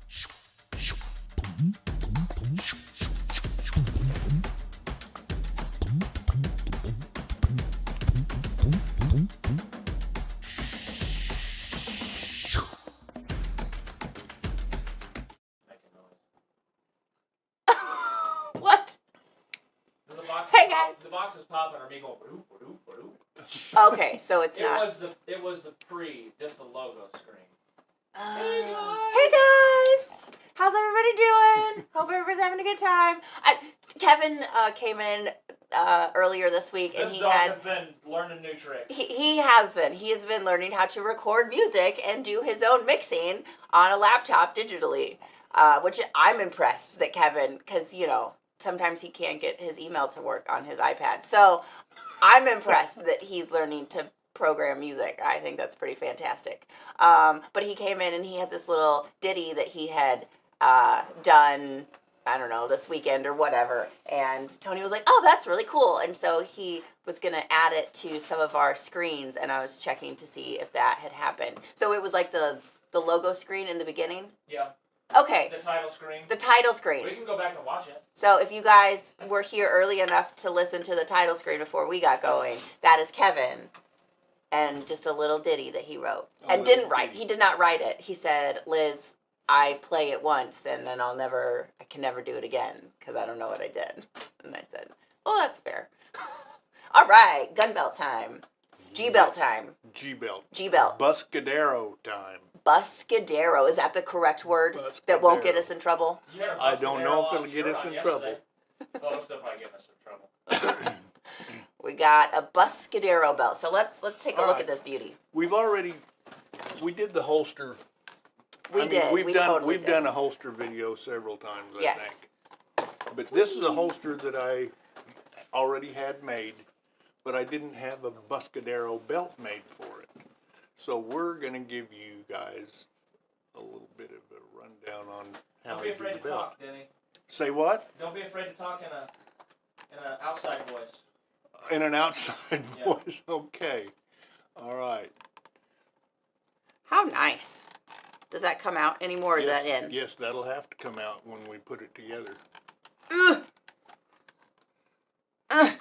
What? Hey guys. The box is popping or me going ba-doop, ba-doop, ba-doop. Okay, so it's not. It was the just the logo screen. Hey guys! How's everybody doing? Hope everybody's having a good time. Kevin came in earlier this week, and This dog has been learning new tricks. He has been. He has been learning how to record music and do his own mixing on a laptop digitally, which I'm impressed that Kevin, because, you know, sometimes he can't get his email to work on his iPad. So I'm impressed that he's learning to program music. I think that's pretty fantastic. But he came in and he had this little ditty that he had done, I don't know, this weekend or whatever. And Tony was like, oh, that's really cool. And so he was going to add it to some of our screens, and I was checking to see if that had happened. So it was like the logo screen in the beginning? Yeah. Okay. The title screen. The title screen. We can go back and watch it. So if you guys were here early enough to listen to the title screen before we got going, that is Kevin. And just a little ditty that he wrote. And didn't write. He did not write it. He said, Liz, I play it once and then I can never do it again because I don't know what I did. And I said, well, that's fair. All right, gun belt time. G-belt time. G-belt. G-belt. Buscadero time. Buscadero. Is that the correct word that won't get us in trouble? I don't know if it'll get us in trouble. Oh, it'll still probably get us in trouble. We got a Buscadero belt. So let's take a look at this beauty. We did the holster. We've done a holster video several times, I think. But this is a holster that I already had made, but I didn't have a Buscadero belt made for it. So we're going to give you guys a little bit of a rundown on how to do the belt. Don't be afraid to talk, Denny. Say what? Don't be afraid to talk in an outside voice. In an outside voice, okay. All right. How nice. Does that come out anymore, or is that in? Yes, that'll have to come out when we put it together. You can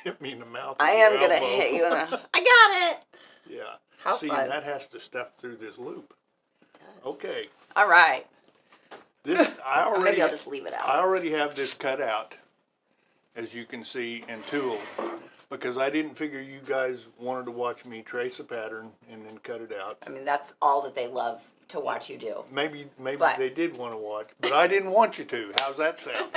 hit me in the mouth. I am going to hit you in the... I got it! Yeah. How See, fun. and that has to stuff through this loop. It does. Okay. All right. Maybe I'll just leave it out. I already have this cut out, as you can see, and tooled, because I didn't figure you guys wanted to watch me trace a pattern and then cut it out. I mean, that's all that they love to watch you do. Maybe they did want to watch, but I didn't want you to. How's that sound?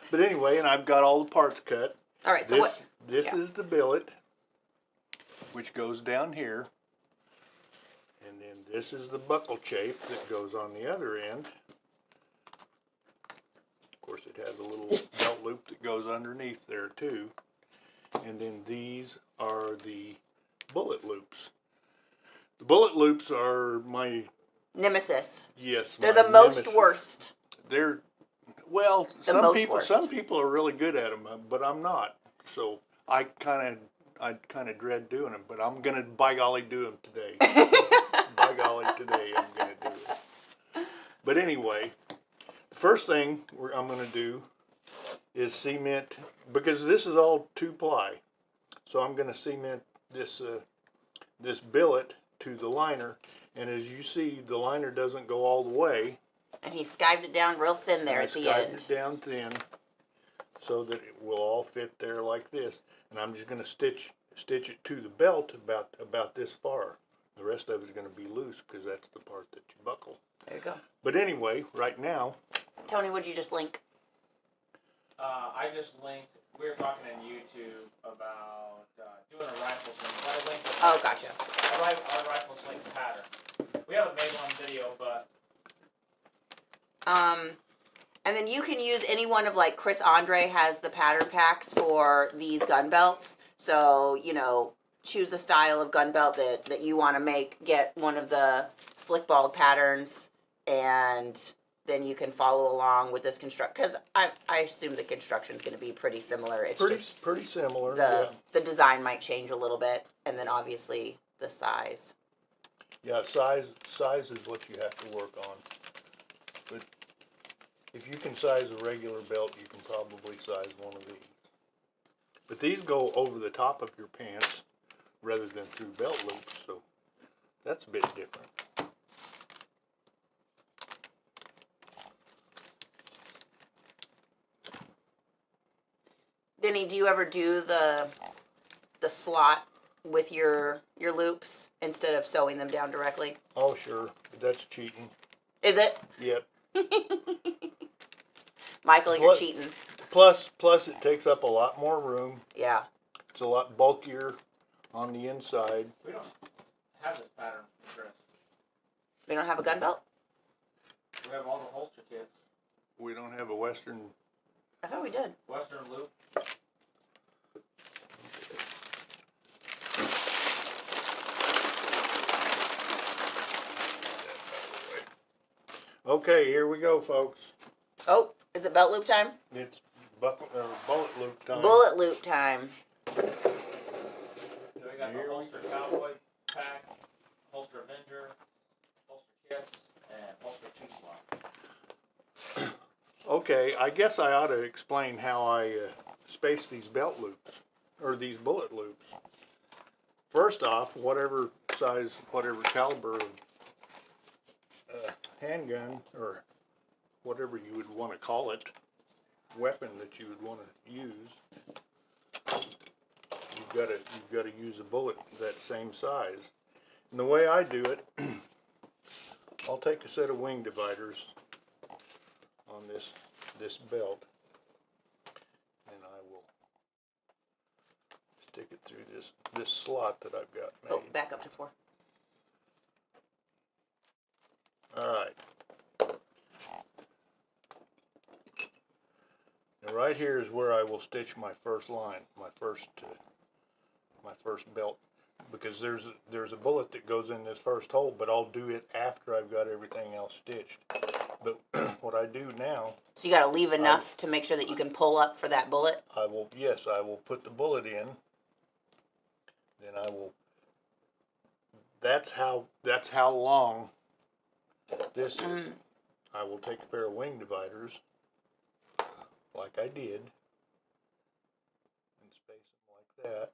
But anyway, and I've got all the parts cut. All right, so this is the billet, which goes down here. And then this is the buckle shape that goes on the other end. Of course, it has a little belt loop that goes underneath there too. And then these are the bullet loops. The bullet loops are my nemesis. Yes, they're the most worst. Some people are really good at them, but I'm not. So I kind of dread doing them, but I'm gonna by golly do them today. By golly, today I'm gonna do it. But anyway, the first thing I'm gonna do is cement, because this is all 2-ply. So I'm gonna cement this this billet to the liner, and as you see, the liner doesn't go all the way. And he skived it down real thin there at the end. Skived it down thin so that it will all fit there like this. And I'm just going to stitch it to the belt about this far. The rest of it is going to be loose because that's the part that you buckle. There you go. But anyway, right now... Tony, what'd you just link? I just linked, we were talking on YouTube about doing a rifle sling. Oh, gotcha. Our rifle sling pattern. We haven't made one video, but... And then you can use any one of, like, Chris Andre has the pattern packs for these gun belts. So, you know, choose a style of gun belt that you want to make. Get one of the slick-balled patterns, and then you can follow along with this because I assume the construction is going to be pretty similar. It's pretty similar. The design might change a little bit, and then obviously the size. Yeah, size is what you have to work on. But if you can size a regular belt, you can probably size one of these. But these go over the top of your pants rather than through belt loops, so that's a bit different. Denny, do you ever do the slot with your loops instead of sewing them down directly? Oh, sure, but that's cheating. Is it? Yep. Michael, you're cheating. Plus, it takes up a lot more room. Yeah. It's a lot bulkier on the inside. We don't have this pattern, Chris. We don't have a gun belt? We have all the holster kits. We don't have a Western. I thought we did. Western loop. Okay, here we go, folks. Oh, is it belt loop time? It's bullet loop time. Bullet loop time. So we got the holster cowboy pack, holster avenger, holster kits, and holster two-slot. Okay, I guess I ought to explain how I space these belt loops, or these bullet loops. First off, whatever size, whatever caliber of handgun, or whatever you would want to call it, weapon that you would want to use, you've got to use a bullet that same size. And the way I do it, I'll take a set of wing dividers on this belt, and I will stick it through this slot that I've got made. Oh, back up to 4. All right. Now right here is where I will stitch my first line, my first belt, because there's a bullet that goes in this first hole, but I'll do it after I've got everything else stitched. But what I do now, So you got to leave enough to make sure that you can pull up for that bullet? I will put the bullet in. Then I will. That's how long this is. I will take a pair of wing dividers, like I did, and space them like that.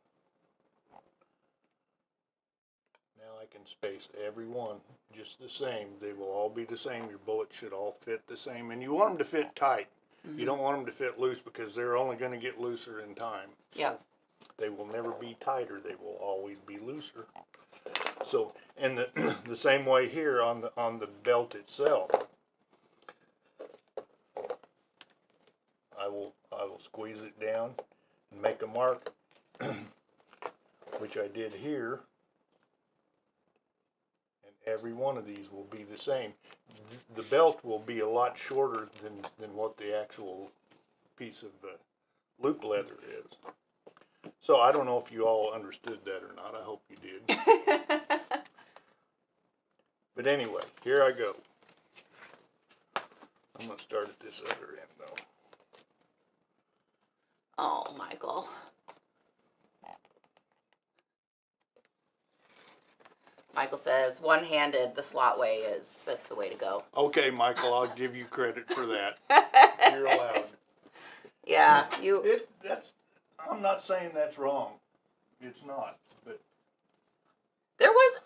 Now I can space every one just the same. They will all be the same. Your bullets should all fit the same, and you want them to fit tight. You don't want them to fit loose, because they're only going to get looser in time. So Yeah. they will never be tighter. They will always be looser. So, and the same way here on the belt itself. I will squeeze it down and make a mark, which I did here. And every one of these will be the same. The belt will be a lot shorter than what the actual piece of loop leather is. So I don't know if you all understood that or not. I hope you did. But anyway, here I go. I'm going to start at this other end, though. Oh, Michael. Michael says, one-handed, the slot way that's the way to go. Okay, Michael, I'll give you credit for that. You're allowed. Yeah, I'm not saying that's wrong. It's not, but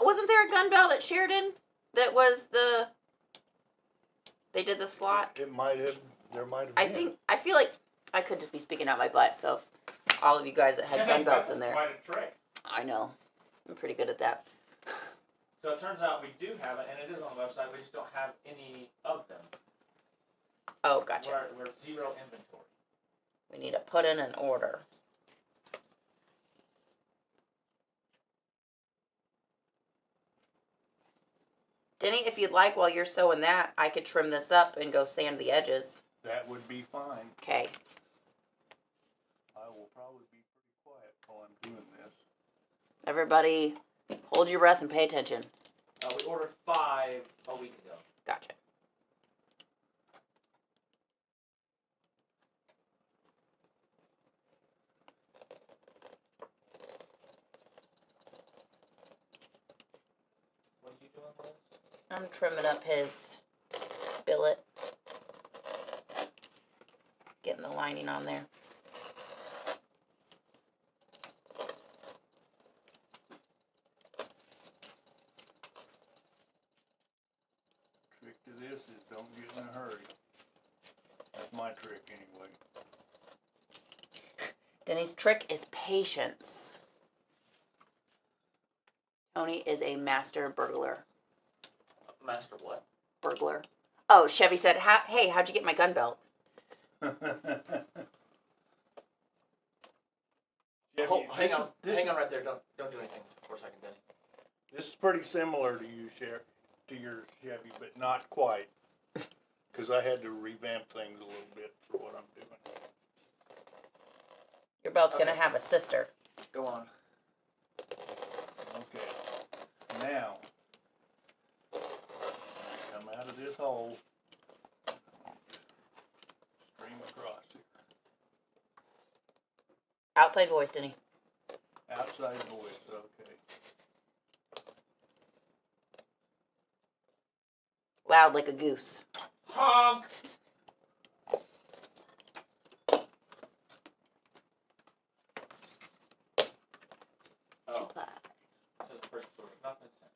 wasn't there a gun belt at Sheridan that was they did the slot? there might have been. I feel like I could just be speaking out my butt, so if all of you guys that had gun belts in there. Quite a trick. I know. I'm pretty good at that. So it turns out we do have it, and it is on the website. We just don't have any of them. Oh, gotcha. We're zero inventory. We need to put in an order. Denny, if you'd like, while you're sewing that, I could trim this up and go sand the edges. That would be fine. Okay. I will probably be pretty quiet while I'm doing this. Everybody, hold your breath and pay attention. We ordered 5 a week ago. Gotcha. What are you doing, Liz? I'm trimming up his billet. putting the lining on there. Trick to this is don't get in a hurry. That's my trick anyway. Denny's trick is patience. Tony is a master burglar. Master what? Burglar. Oh, Chevy said, hey, how'd you get my gun belt? Hang on right there. Don't do anything for a second, Denny. This is pretty similar to your Chevy, but not quite. Because I had to revamp things a little bit for what I'm doing. Your belt's Okay. gonna have a sister. Go on. Okay. Now, come out of this hole. Stream across here. Outside voice, Denny. Outside voice, okay. Loud like a goose. Honk! Oh, Apply. this is the first story. Nothing sent.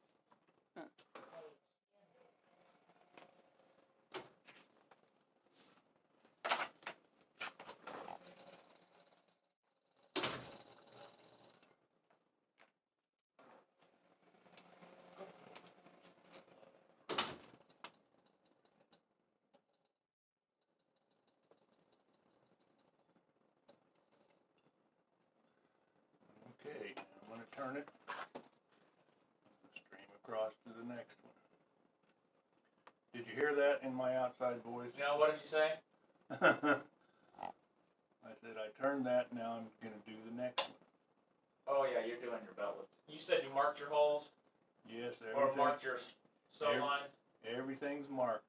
Okay, I'm going to turn it. Stream across to the next one. Did you hear that in my outside voice? Now, what did you say? I said I turned that, now I'm going to do the next one. Oh, yeah, you're doing your belt lift. You said you marked your holes? Yes, Or marked your sew every- lines? everything's marked.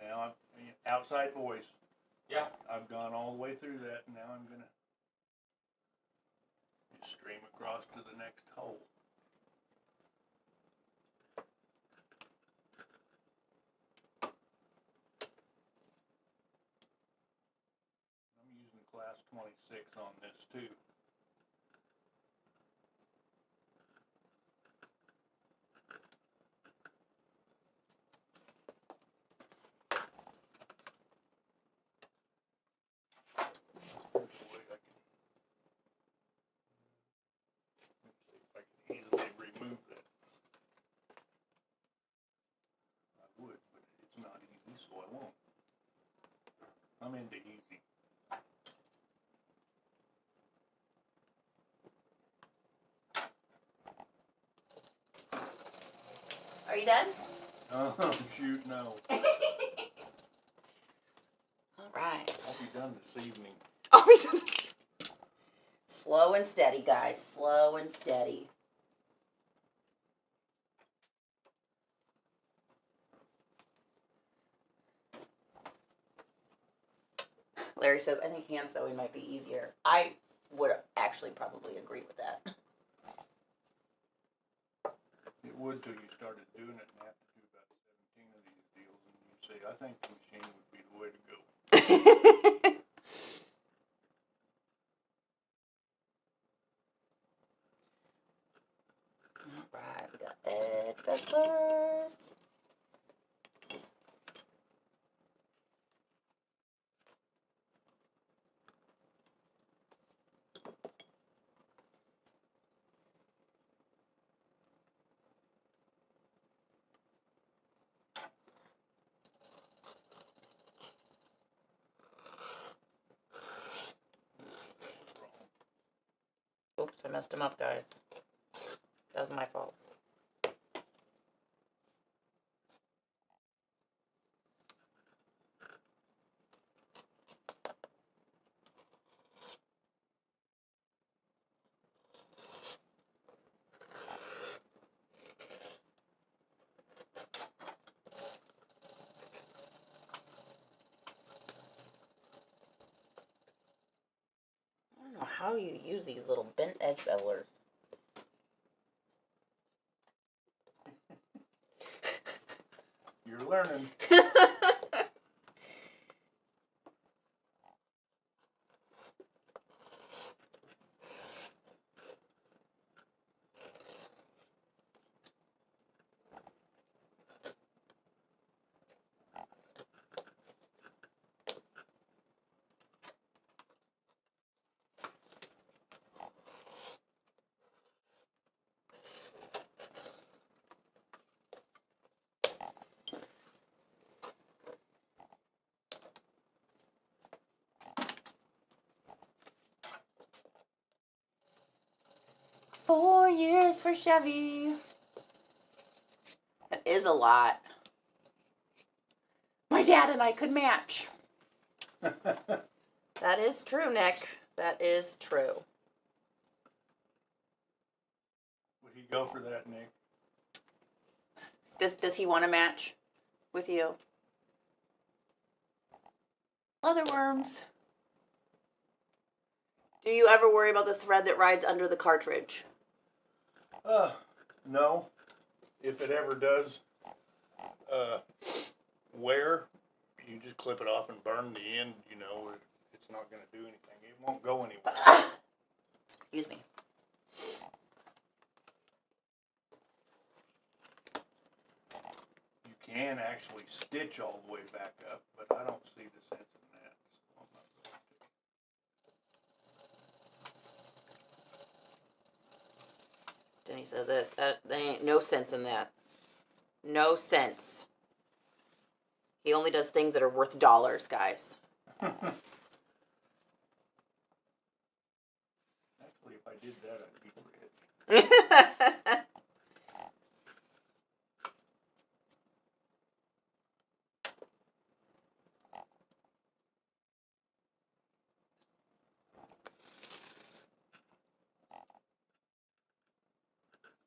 Now, outside voice. Yeah. I've gone all the way through that, and now I'm going to just stream across to the next hole. I'm using class 26 on this too. Easily remove that. I would, but it's not easy, so I won't. I'm into easy. Are you done? Oh, shoot, no. All right. I'll be done this evening. I'll be done. Slow and steady, guys. Slow and steady. Larry says, I think hand sewing might be easier. I would actually probably agree with that. It would till you started doing it and have to do about 17 of these deals, and you'd say, I think the machine would be the way to go. Alright, we got Ed Beckers. Oops, I messed him up, guys. That was my fault. how you use these little bent edge bevelers. You're learning. 4 years for Chevy. That is a lot. My dad and I could match. That is true, Nick. That is true. Would he go for that, Nick? Does he want to match with you? Leather worms. Do you ever worry about the thread that rides under the cartridge? No. If it ever does wear, you just clip it off and burn the end, you know, it's not going to do anything. It won't go anywhere. Excuse me. You can actually stitch all the way back up, but I don't see the sense in that. So I'm not going to. Denny says that there ain't no sense in that. No sense. He only does things that are worth dollars, guys. Actually, if I did that, I'd be rich.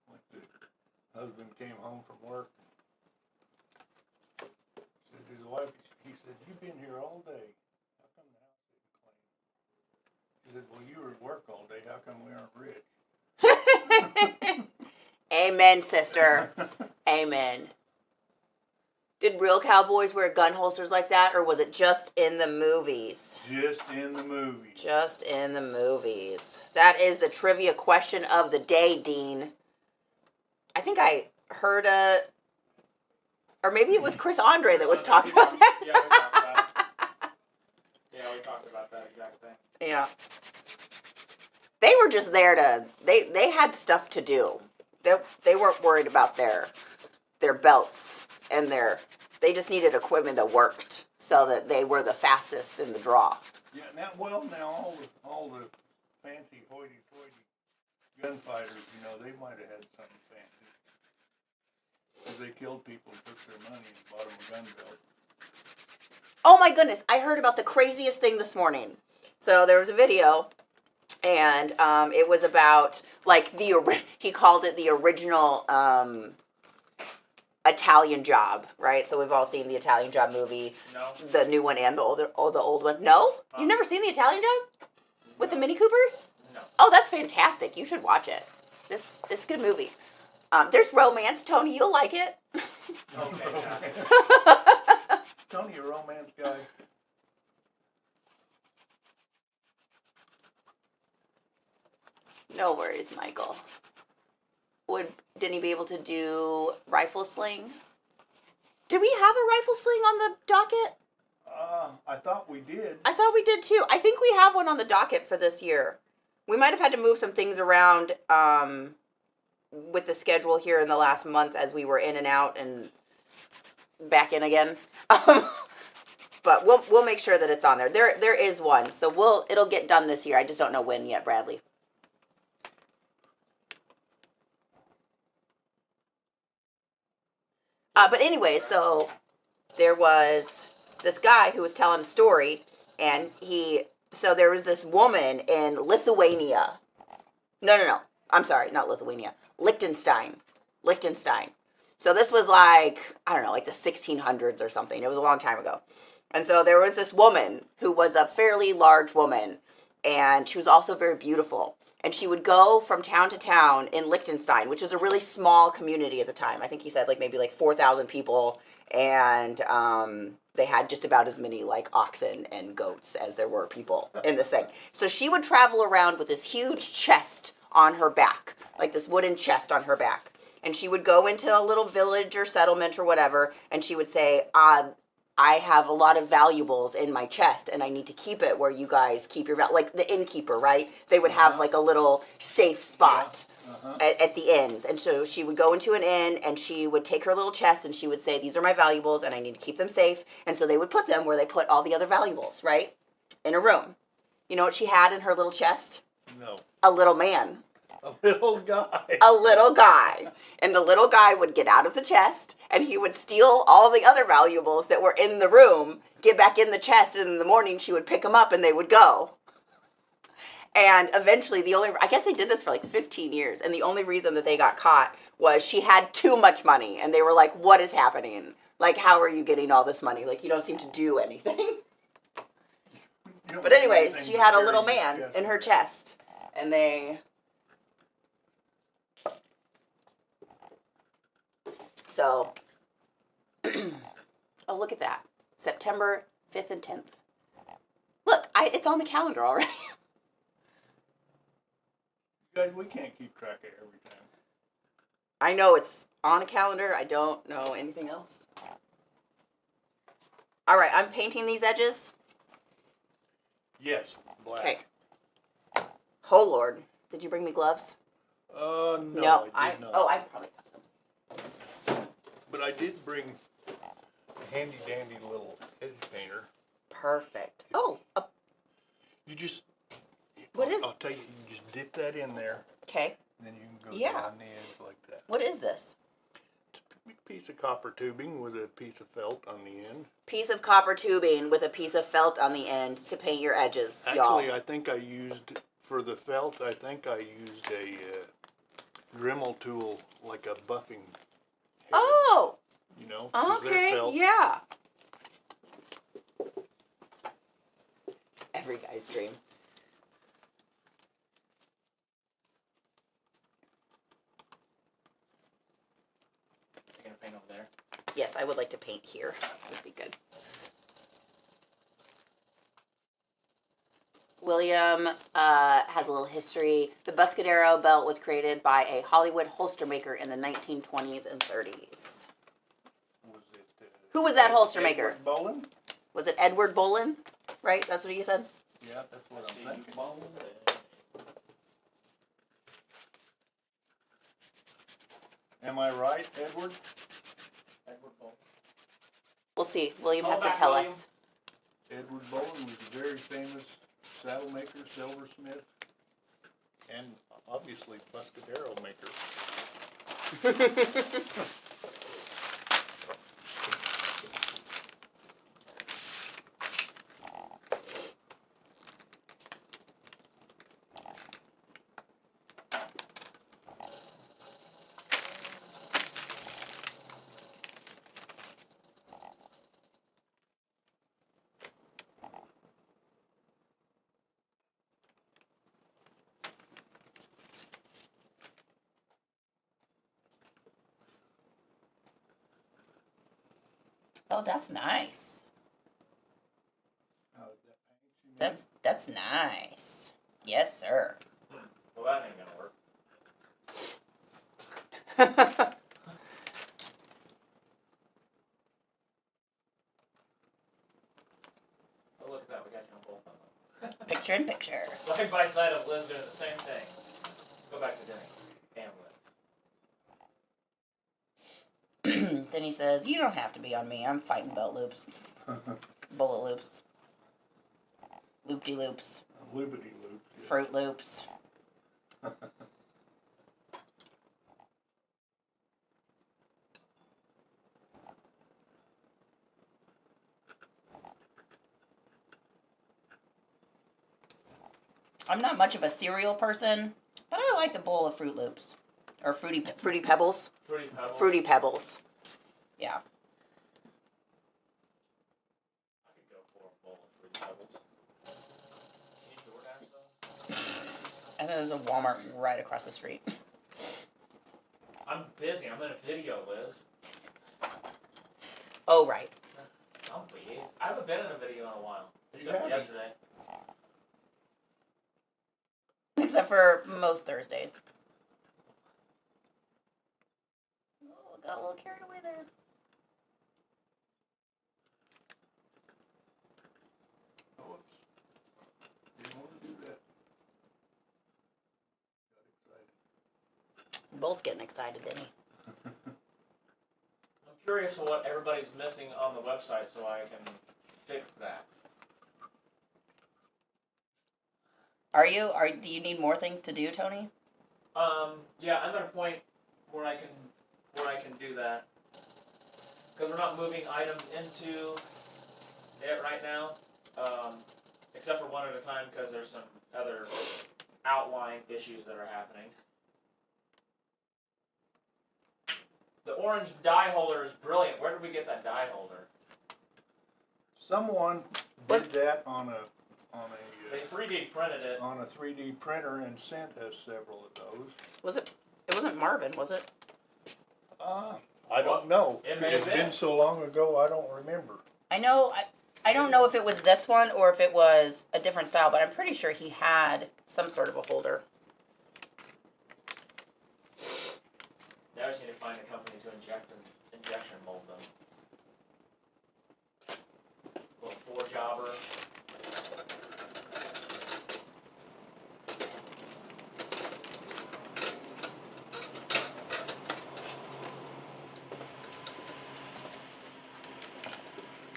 Like the husband came home from work. Said to his wife, he said, "You've been here all day. How come the house isn't clean?" She said, "Well, you were at work all day. How come we aren't rich?" Amen, sister. Amen. Did real cowboys wear gun holsters like that, or was it just in the movies? Just in the movies. Just in the movies. That is the trivia question of the day, Dean. I think I heard or maybe it was Chris Andre that was talking about that. Yeah, we talked about it. Yeah, we talked about that exact thing. Yeah. They were just there to, they had stuff to do. They weren't worried about their belts and they just needed equipment that worked so that they were the fastest in the draw. Yeah, now all the fancy hoity-toity gunfighters, you know, they might have had something fancy. Because they killed people and took their money and bought them a gun belt. Oh my goodness, I heard about the craziest thing this morning. So there was a video, and it was about, like, he called it the original Italian Job, right? So we've all seen the Italian Job movie. No. The new one and the old one. No? You've never seen the Italian Job? With the Mini Coopers? No. Oh, that's fantastic. You should watch it. It's a good movie. There's romance. Tony, you'll like it. Okay. Tony, a romance guy. No worries, Michael. Didn't he be able to do rifle sling? Did we have a rifle sling on the docket? I thought we did. I thought we did too. I think we have one on the docket for this year. We might have had to move some things around with the schedule here in the last month as we were in and out and back in again. But we'll make sure that it's on there. There is one, so it'll get done this year. I just don't know when yet, Bradley. But anyway, so there was this guy who was telling a story, and so there was this woman in Lithuania. No. I'm sorry, not Lithuania. Liechtenstein. So this was like, I don't know, like the 1600s or something. It was a long time ago. And so there was this woman who was a fairly large woman, and she was also very beautiful. And she would go from town to town in Liechtenstein, which is a really small community at the time. I think he said like maybe like 4,000 people, and they had just about as many like oxen and goats as there were people in this thing. So she would travel around with this huge chest on her back, like this wooden chest on her back. And she would go into a little village or settlement or whatever, and she would say, I have a lot of valuables in my chest, and I need to keep it where you guys keep your like the innkeeper, right? They would have like a little safe spot at the inns, and so she would go into an inn, and she would take her little chest, and she would say, "These are my valuables, and I need to keep them safe." And so they would put them where they put all the other valuables, right, in a room. You know what she had in her little chest? No. A little man. A little guy. A little guy. And the little guy would get out of the chest, and he would steal all the other valuables that were in the room, get back in the chest, and in the morning she would pick them up and they would go. And eventually I guess they did this for like 15 years, and the only reason that they got caught was she had too much money, and they were like, what is happening? Like, how are you getting all this money? Like, you don't seem to do anything. But anyways, she had a little man in her chest, and they... So, oh, look at that. September 5th and 10th. Look, it's on the calendar already. Guys, we can't keep track of everything. I know it's on a calendar. I don't know anything else. All right, I'm painting these edges. Yes, black. Okay. Oh, Lord. Did you bring me gloves? No, I did not. Oh, I probably have some. But I did bring a handy dandy little edge painter. Perfect. Oh, You just... What is... I'll tell you, you just dip that in there, okay. and then you can go Yeah. down the edge like that. What is this? It's a piece of copper tubing with a piece of felt on the end. Piece of copper tubing with a piece of felt on the end to paint your edges, y'all. Actually, I think I used, for the felt, I think I used a Dremel tool, like a buffing head, Oh! you know? 'cause they're Okay, felt. yeah. Every guy's dream. You're gonna paint over there. Yes, I would like to paint here. Would be good. William has a little history. The Buscadero belt was created by a Hollywood holster maker in the 1920s and 30s. Was it, Who was that holster maker? Edward Bowen? Was it Edward Bolin? Right? That's what you said? Yeah, that's what I'm thinking. Am I right, Edward? We'll see. William has Call to back, tell William. us. Edward Bowen was a very famous saddle maker, silversmith, and obviously Buscadero maker. Oh, that's nice. How did that paint you made? That's nice. Yes, sir. Well, that ain't gonna work. Oh, look at that. We got you on both of them. Picture in picture. Side by side of Liz doing the same thing. Let's go back to Denny. And Liz. Then he says, "You don't have to be on me. I'm fighting belt loops, bullet loops, loop-de-loops, Loopity loop. Yeah. fruit loops." I'm not much of a cereal person, but I like a bowl of Fruit Loops. Or Fruity Pebbles. Fruity Pebbles. Fruity Pebbles. Yeah. I could go for a bowl of Fruity Pebbles. You need DoorDash though? I think there's a Walmart right across the street. I'm busy. I'm in a video, Liz. Oh, right. Don't please. I haven't been in a video in a while. You Except for haven't? yesterday. Except for most Thursdays. Oh, got a little carried away there. Oops. Didn't want to do that. Got excited. Both getting excited, Denny. I'm curious what everybody's missing on the website so I can fix that. Do you need more things to do, Tony? Yeah, I'm at a point where I can do that. Because we're not moving items into it right now, except for one at a time because there's some other outline issues that are happening. The orange die holder is brilliant. Where did we get that die holder? Someone Was- did that on a They 3D printed it. on a 3D printer and sent us several of those. It wasn't Marvin, was it? I don't know. It may have It's been. been so long ago, I don't remember. I know, I don't know if it was this one or if it was a different style, but I'm pretty sure he had some sort of a holder. Now I just need to find a company to injection mold them. Little 4-jobber.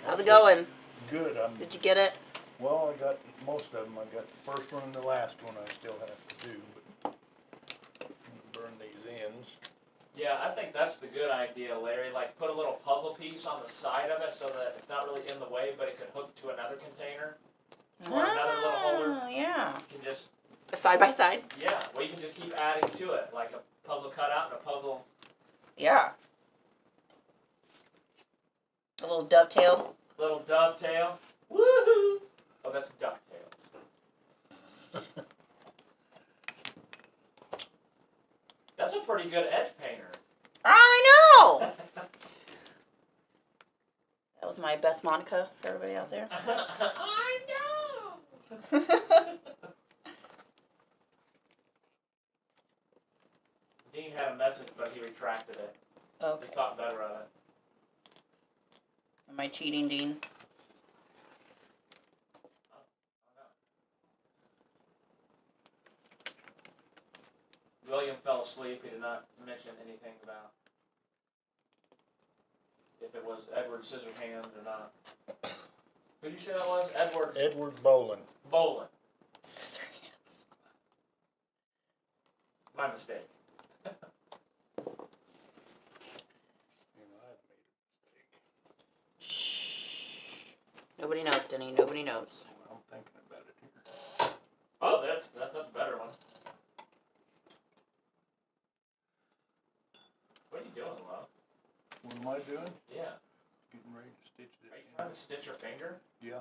How's it going? Good. Did you get it? Well, I got most of them. I got the first one and the last one I still have to do, but I'm gonna burn these ends. Yeah, I think that's the good idea, Larry. Like, put a little puzzle piece on the side of it so that it's not really in the way, but it could hook to another container. Or another little holder. Oh, yeah. You can just, Side by side? yeah, well, you can just keep adding to it, like a puzzle cutout and a puzzle. Yeah. A little dovetail. Little dovetail. Woohoo! Oh, that's DuckTales. That's a pretty good edge painter. I know! That was my best Monica for everybody out there. I know! Dean had a message, but he retracted it. Okay. He thought better of it. Am I cheating, Dean? William fell asleep. He did not mention anything about if it was Edward Scissorhands or not. Who did you say that was? Edward Bolin. Bolin. Scissor hands. My mistake. I've made a mistake. Shh. Nobody knows, Denny. Nobody knows. I'm thinking about it here. Oh, that's a better one. What are you doing, love? What am I doing? Yeah. Getting ready to stitch this. Are you trying to stitch your finger? Yeah.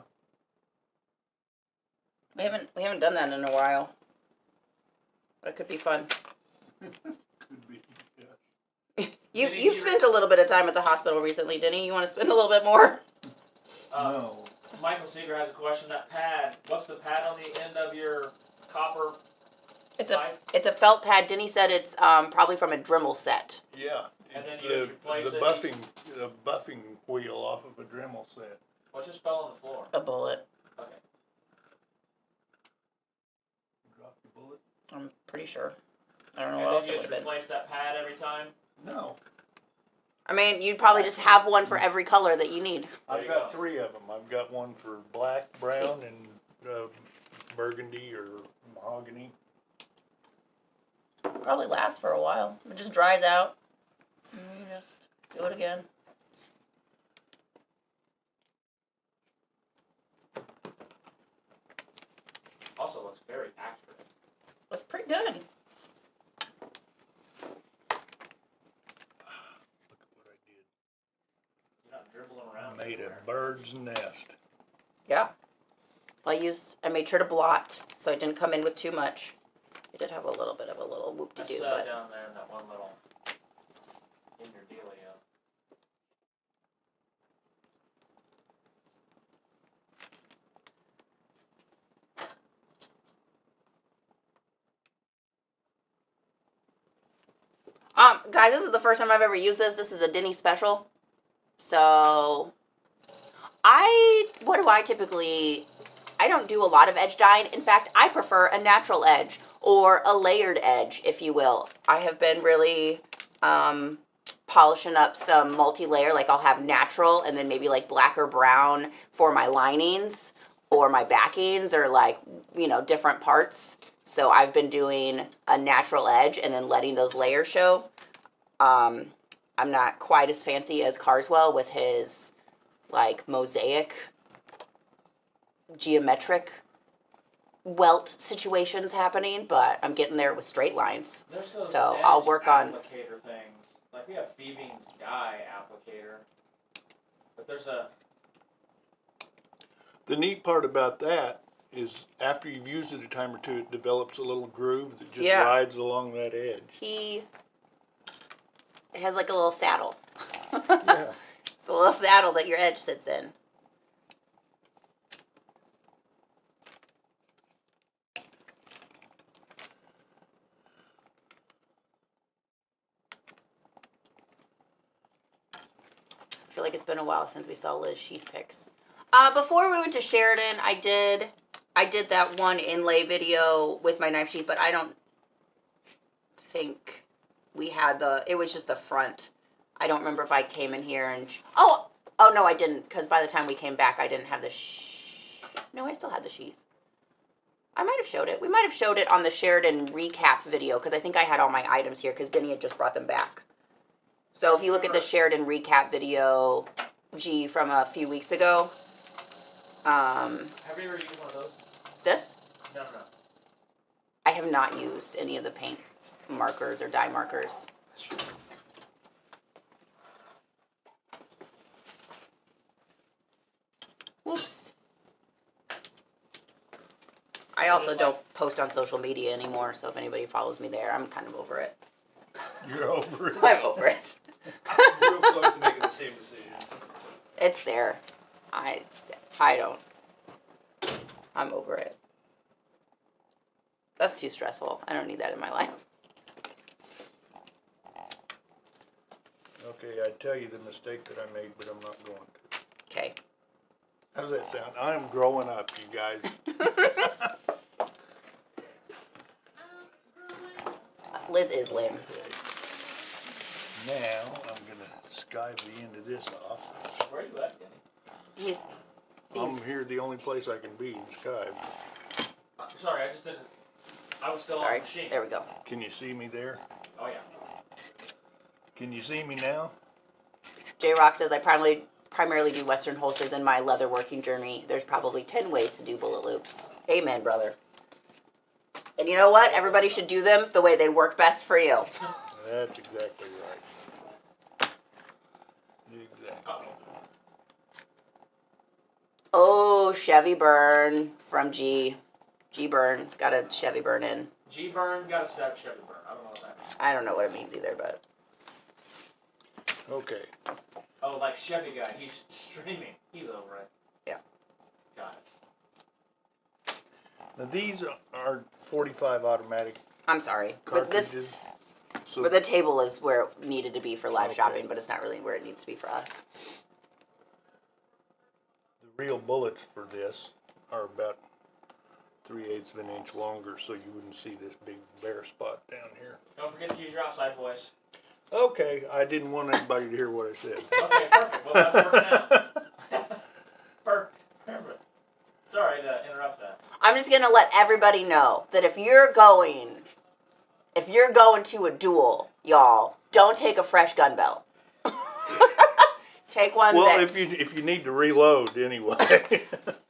We haven't done that in a while. But it could be fun. Could be. Yes. You've spent a little bit of time at the hospital recently, Denny. You want to spend a little bit more? No. Michael Seeger has a question. That pad, what's the pad on the end of your copper? It's a felt pad. Denny said it's probably from a Dremel set. Yeah. And then It's you just replace the it. buffing wheel off of a Dremel set. What just fell on the floor? A bullet. Okay. Drop the bullet? I'm pretty sure. I don't know And what then else you it would just have been. replace that pad every time? No. I mean, you'd probably just have one for every color that you need. There I've you got go. 3 of them. I've got one for black, brown, and burgundy or mahogany. Probably lasts for a while. It just dries out. And you just do it again. Also looks very accurate. That's pretty good. Look at what I did. You're not dribbling around. I made everywhere. a bird's nest. Yeah. I made sure to blot so it didn't come in with too much. It did have a little bit of a little whoop to That's do, but down there in that one little in your dealio. guys, this is the first time I've ever used this. This is a Denny special. So, what do I typically, I don't do a lot of edge dyeing. In fact, I prefer a natural edge or a layered edge, if you will. I have been really polishing up some multi-layer, like I'll have natural and then maybe like black or brown for my linings or my backings or like, you know, different parts. So I've been doing a natural edge and then letting those layers show. I'm not quite as fancy as Carswell with his like mosaic geometric welt situations happening, but I'm getting there with straight lines. So I'll work on applicator things. Like we have thieving dye applicator, but there's a. The neat part about that is after you've used it a time or two, it develops a little groove that just rides along that edge. He has like a little saddle. Yeah. It's a little saddle that your edge sits in. I feel like it's been a while since we saw Liz sheath pics. Before we went to Sheridan, I did that one inlay video with my knife sheath, but I don't think we had it was just the front. I don't remember if I came in here and, oh no, I didn't, because by the time we came back, I didn't have the no, I still had the sheath. I might have showed it. We might have showed it on the Sheridan recap video, because I think I had all my items here, because Denny had just brought them back. So if you look at the Sheridan recap video, from a few weeks ago. Have you ever used one of those? This? No. I have not used any of the paint markers or dye markers. Whoops. I also don't post on social media anymore, so if anybody follows me there, I'm kind of over it. You're over it. I'm over it. Real close to making the same decision. It's there. I don't. I'm over it. That's too stressful. I don't need that in my life. Okay, I'd tell you the mistake that I made, but I'm not going to. Okay. How's that sound? I'm growing up, you guys. Liz is lame. Now, I'm going to skive the end of this off. Where are you at, Denny? I'm here the only place I can be in skive. Sorry, I just didn't. I was still on Sorry. the machine. There we go. Can you see me there? Oh, yeah. Can you see me now? J-Rock says, I primarily do Western holsters in my leather working journey. There's probably 10 ways to do bullet loops. Amen, brother. And you know what? Everybody should do them the way they work best for you. That's exactly right. Exactly. Uh-oh. Oh, Chevy burn from G. G burn. Got a Chevy burn in. G burn, got a Chevy burn. I don't know what that means. I don't know what it means either, but. Okay. Oh, like Chevy guy. He's streaming. He's over it. Yeah. Got it. Now these are 45 automatic I'm sorry. But cartridges. but the table is where it needed to be for live Okay. shopping, but it's not really where it needs to be for us. The real bullets for this are about 3/8 of an inch longer, so you wouldn't see this big bare spot down here. Don't forget to use your outside voice. Okay, I didn't want anybody to hear what I said. Okay, perfect. Well, that's working out. Perfect. Sorry to interrupt that. I'm just gonna let everybody know that if you're going to a duel, y'all, don't take a fresh gun belt. Take one Well, that if you need to reload anyway.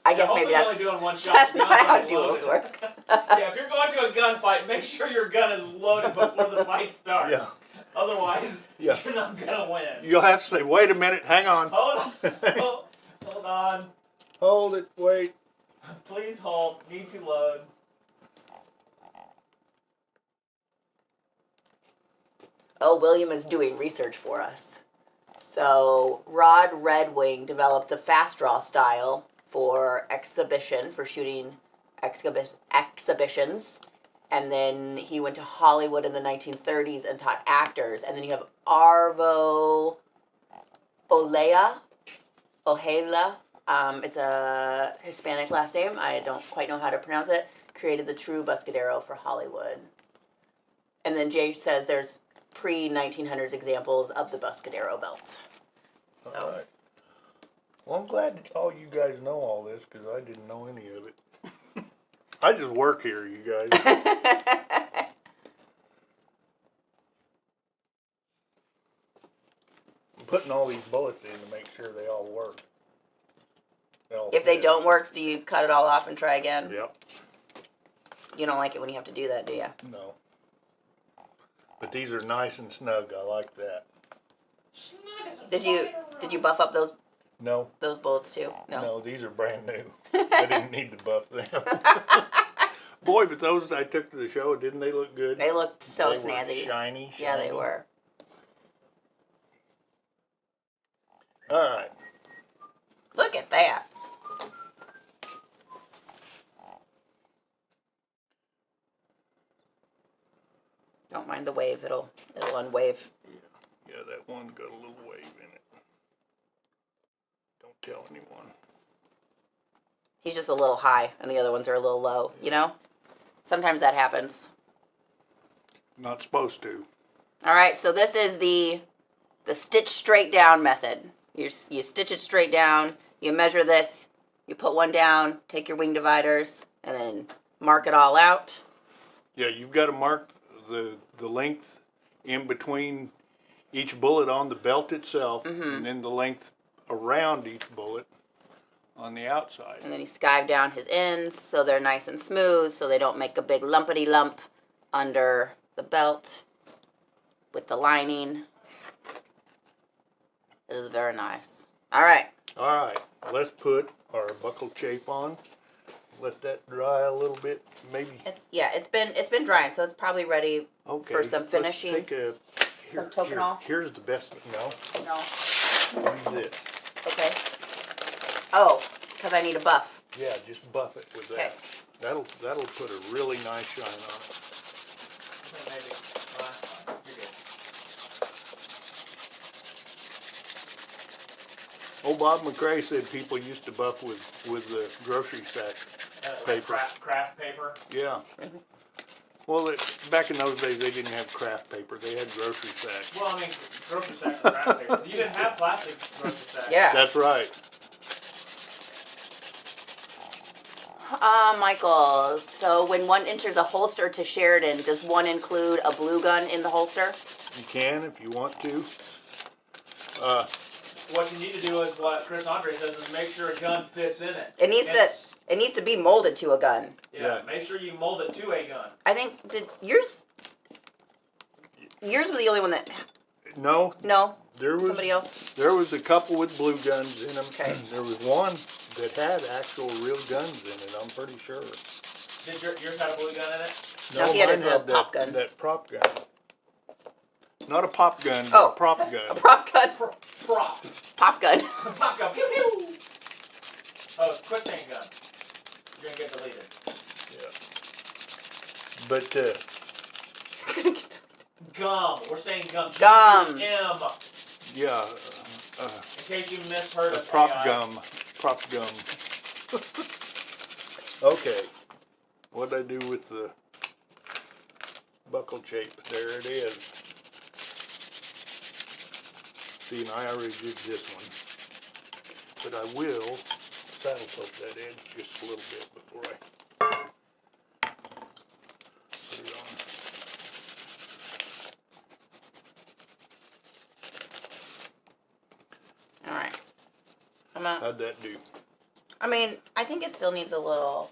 I guess maybe hopefully that's only doing one shot. that's You're not how gonna duels load it. work. Yeah, if you're going to a gunfight, make sure your gun is loaded before the fight starts. Yeah. Otherwise, Yeah. you're not gonna win. You'll have to say, wait a minute, hang on. Hold on. Hold on. Hold it, wait. Please hold. Need to load. Oh, William is doing research for us. So, Rod Redwing developed the fast draw style for shooting exhibitions. And then he went to Hollywood in the 1930s and taught actors. And then you have Arvo Ojeda. It's a Hispanic last name. I don't quite know how to pronounce it. Created the true Buscadero for Hollywood. And then Jay says there's pre-1900s examples of the Buscadero belt. So. All right. Well, I'm glad that all you guys know all this because I didn't know any of it. I just work here, you guys. I'm putting all these bullets in to make sure they all work. If they don't work, do you cut it all off and try again? Yep. You don't like it when you have to do that, do you? No. But these are nice and snug. I like that. Did you buff up those No. bullets too? No, these are brand new. I didn't need to buff them. Boy, but those I took to the show, didn't they look good? They looked so They snazzy. were shiny. Yeah, they were. All right. Look at that. Don't mind the wave. It'll unwave. Yeah, that one's got a little wave in it. Don't tell anyone. He's just a little high, and the other ones are a little low. You know, sometimes that happens. Not supposed to. All right, so this is the stitch straight down method. You stitch it straight down. You measure this. You put one down. Take your wing dividers, and then mark it all out. Yeah, you've got to mark the length in between each bullet on the belt itself, and then the length around each bullet on the outside. And then you skive down his ends so they're nice and smooth, so they don't make a big lumpity lump under the belt with the lining. It is very nice. All right. All right, let's put our buckle chape on. Let that dry a little bit, maybe. It's been drying, so it's probably ready Okay. for some finishing. Let's take Some Tokonol? Here's the best. No, No. use this. Okay. Oh, because I need a buff. Yeah, just buff it with Okay. that. That'll put a really nice shine on it. Maybe last time. You're good. Old Bob McRae said people used to buff with the grocery sack Like paper. craft paper. Yeah. Well, back in those days, they didn't have craft paper. They had grocery sacks. Well, I mean, grocery sacks are craft paper. You didn't have plastic grocery sacks. Yeah. That's right. Michael, so when one enters a holster to Sheridan, does one include a blue gun in the holster? You can if you want to. What you need to do is what Chris Andre says is make sure a gun fits in it. It needs to be molded to a gun. Yeah, make sure you mold it to a gun. I think yours was the only one that No, no there was somebody else. There was a couple with blue guns in them. Okay. There was one that had actual real guns in it. I'm pretty sure. Did yours have a blue gun in it? No, he had mine his little pop gun. That prop gun. Not a pop gun, Oh. but a prop A gun. prop gun. Prop. Pop gun. Pop gun. Pew pew. Oh, it's a quick chain gun. You're gonna get deleted. Yeah. But Gum. We're saying gum. Gum. M. yeah, In case you misheard a us. prop AI. gum. Prop gum. Okay. What'd I do with the buckle shape? There it is. See, and I already did this one. But I will saddle poke that edge just a little bit before I put it on. All right. How'd that do? I mean, I think it still needs a little.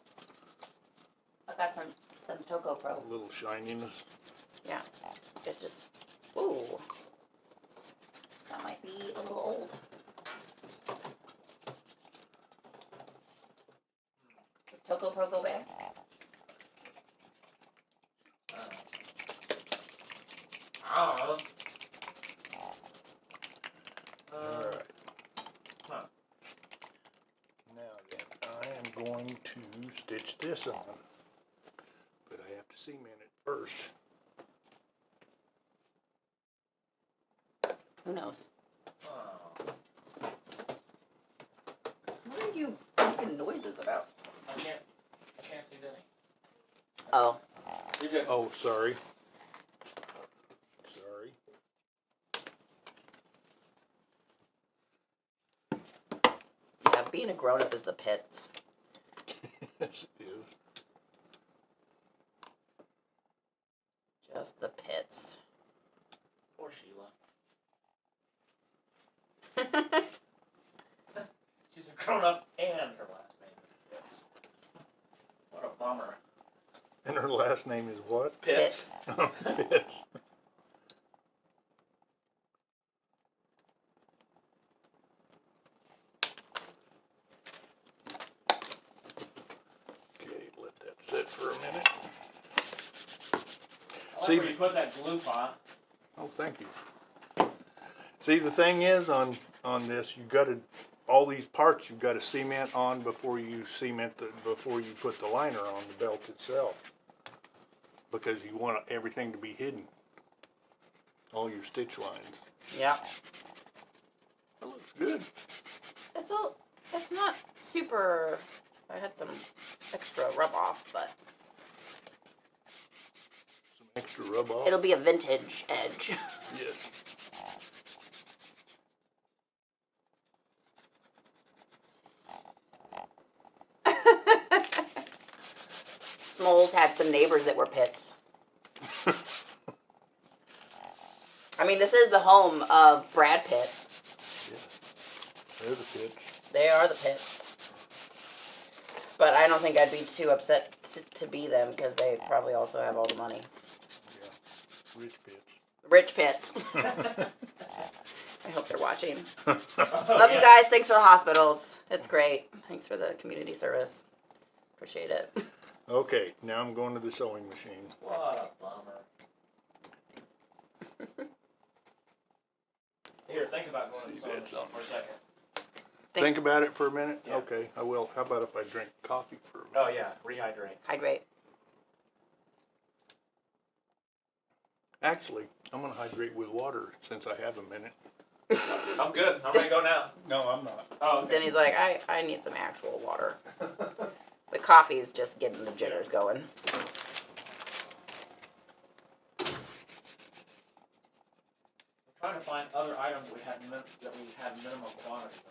I got some Toco Pro. A little shininess. Yeah. It just. Ooh. That might be a little old. Does Toco Pro go bad? I Aw. Alright. Huh. Now then, I am going to stitch this on. But I have to cement it first. Who knows? Oh. What are you making noises about? I can't see Denny. Oh. You're good. Oh, sorry. Sorry. Yeah, being a grown-up is the pits. Yes, it is. Just the pits. Poor Sheila. She's a grown up and her last name is Pitts. What a bummer. And her last name is what? Pitts. Pitts. Okay, let that sit for a minute. I like See- where you put that glue pot. Oh, thank you. See, the thing is on this, you gotta, all these parts you've gotta cement on before you before you put the liner on the belt itself. Because you want everything to be hidden. All your stitch lines. Yeah. That looks good. It's not super. I had some extra rub off, but Some extra rub off. it'll be a vintage edge. Yes. Smoles had some neighbors that were pits. I mean, this is the home of Brad Pitt. Yeah. There's a pitch. They are the pits. But I don't think I'd be too upset to be them because they probably also have all the money. Yeah. Rich pitch. Rich pits. I hope they're watching. Oh, Love yeah. you guys. Thanks for the hospitals. It's great. Thanks for the community service. Appreciate it. Okay, now I'm going to the sewing machine. What a bummer. Here, think about going to See, the sewing that's machine for a second. Think about it for a minute? Yeah. Okay, I will. How about if I drink coffee for a minute? Oh yeah, rehydrate. Hydrate. Actually, I'm gonna hydrate with water since I have a minute. I'm good. I'm ready to go now. No, I'm not. Oh, okay. Denny's like, I need some actual water. The coffee's just getting the jitters going. I'm trying to find other items that we had minimum quantities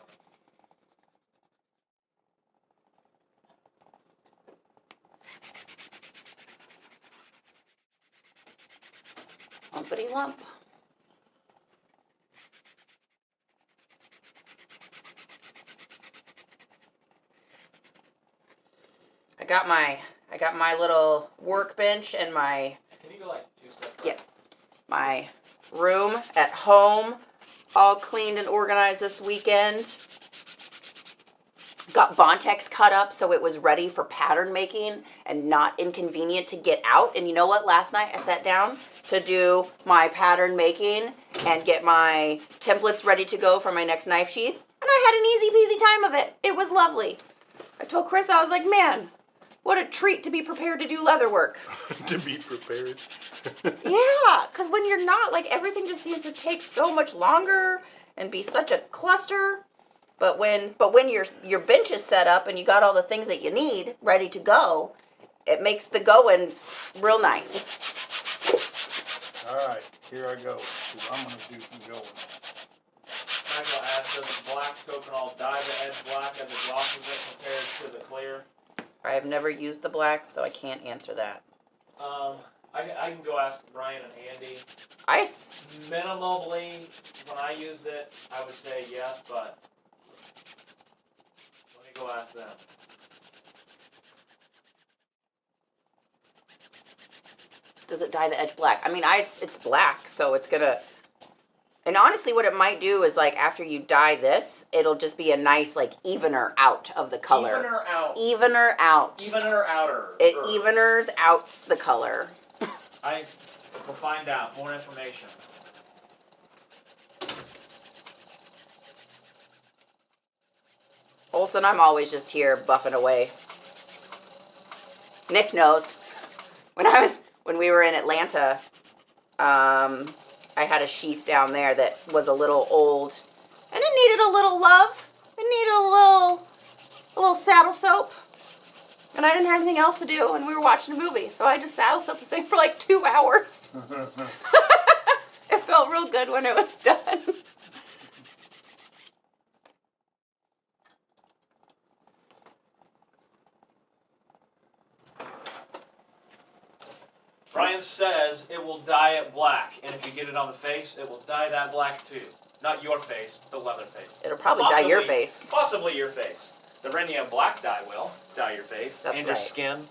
of. Lumpity lump. I got my little workbench and my Can you go like 2 steps back? Yeah. my room at home all cleaned and organized this weekend. Got Bontex cut up so it was ready for pattern making and not inconvenient to get out. And you know what? Last night I sat down to do my pattern making and get my templates ready to go for my next knife sheath. And I had an easy peasy time of it. It was lovely. I told Chris, I was like, man, what a treat to be prepared to do leather work. To be prepared. Yeah, because when you're not, like, everything just seems to take so much longer and be such a cluster. But when your bench is set up and you got all the things that you need ready to go, it makes the going real nice. All right, here I go. 'Cause I'm gonna do some going. Michael asked, does the black coconut dye the edge black as it glosses it compared to the clear? I have never used the black, so I can't answer that. I can go ask Brian and Andy. I Minimally, when I used it, I would say yes, but let me go ask them. Does it dye the edge black? I mean, it's black, so it's gonna. And honestly, what it might do is, like, after you dye this, it'll just be a nice, like, evener out of the color. Evener out. Evener out. Evener outer. It eveners outs the color. I We'll find out more information. Olson, I'm always just here buffing away. Nick knows. When we were in Atlanta, I had a sheath down there that was a little old, and it needed a little love. It needed a little saddle soap, and I didn't have anything else to do, and we were watching a movie, so I just saddle soaped the thing for like 2 hours. It felt real good when it was done. Brian says it will dye it black, and if you get it on the face, it will dye that black too. Not your face, the leather face. It'll probably dye your face. Possibly your face. The Renia black dye will dye your face That's and your right. skin.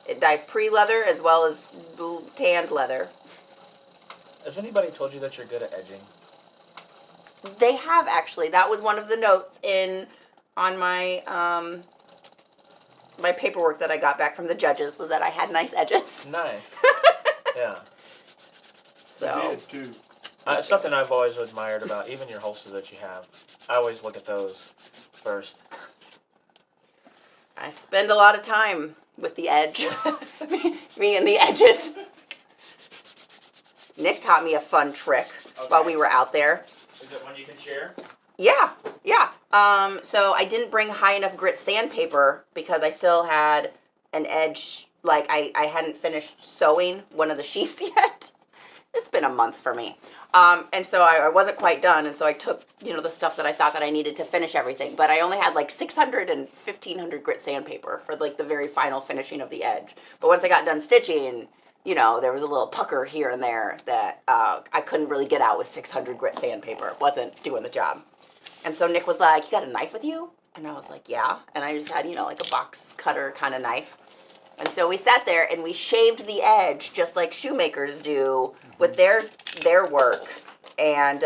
It dyes pre-leather as well as tanned leather. Has anybody told you that you're good at edging? They have actually. That was one of the notes on my my paperwork that I got back from the judges was that I had nice edges. Nice. Yeah. So You did too. It's something I've always admired about even your holster that you have. I always look at those first. I spend a lot of time with the edge. Me and the edges. Nick taught me a fun trick while we were out there. Is it one you can share? Yeah. So I didn't bring high enough grit sandpaper because I still had an edge, like I hadn't finished sewing one of the sheaths yet. It's been a month for me. And so I wasn't quite done, and so I took, the stuff that I thought that I needed to finish everything, but I only had like 600 and 1500 grit sandpaper for like the very final finishing of the edge. But once I got done stitching, there was a little pucker here and there that I couldn't really get out with 600 grit sandpaper. It wasn't doing the job. And so Nick was like, "You got a knife with you?" And I was like, "Yeah." And I just had, like a box cutter kind of knife. And so we sat there and we shaved the edge just like shoemakers do with their work. And,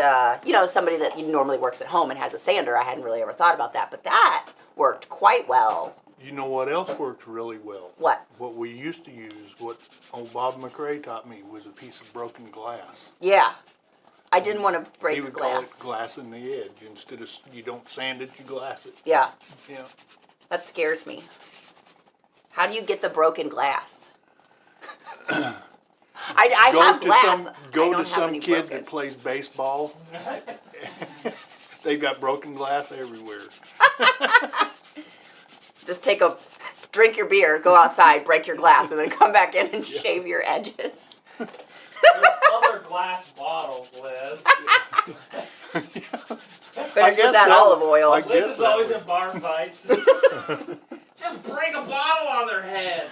somebody that normally works at home and has a sander, I hadn't really ever thought about that. But that worked quite well. You know what else works really well? What? What we used to use, what old Bob McRae taught me, was a piece of broken glass. Yeah. I didn't want to break He the would call it glass. glass in the edge. Instead of, you don't sand it, you glass it. Yeah. Yeah. That scares me. How do you get the broken glass? I have glass. Go I to don't have some any kid broken. that plays baseball. They've got broken glass everywhere. Just drink your beer, go outside, break your glass, and then come back in and shave your edges. There's other glass bottles, Liz. Finish with that olive oil. I Liz guess is that always would- in bar fights. Just bring a bottle on their head.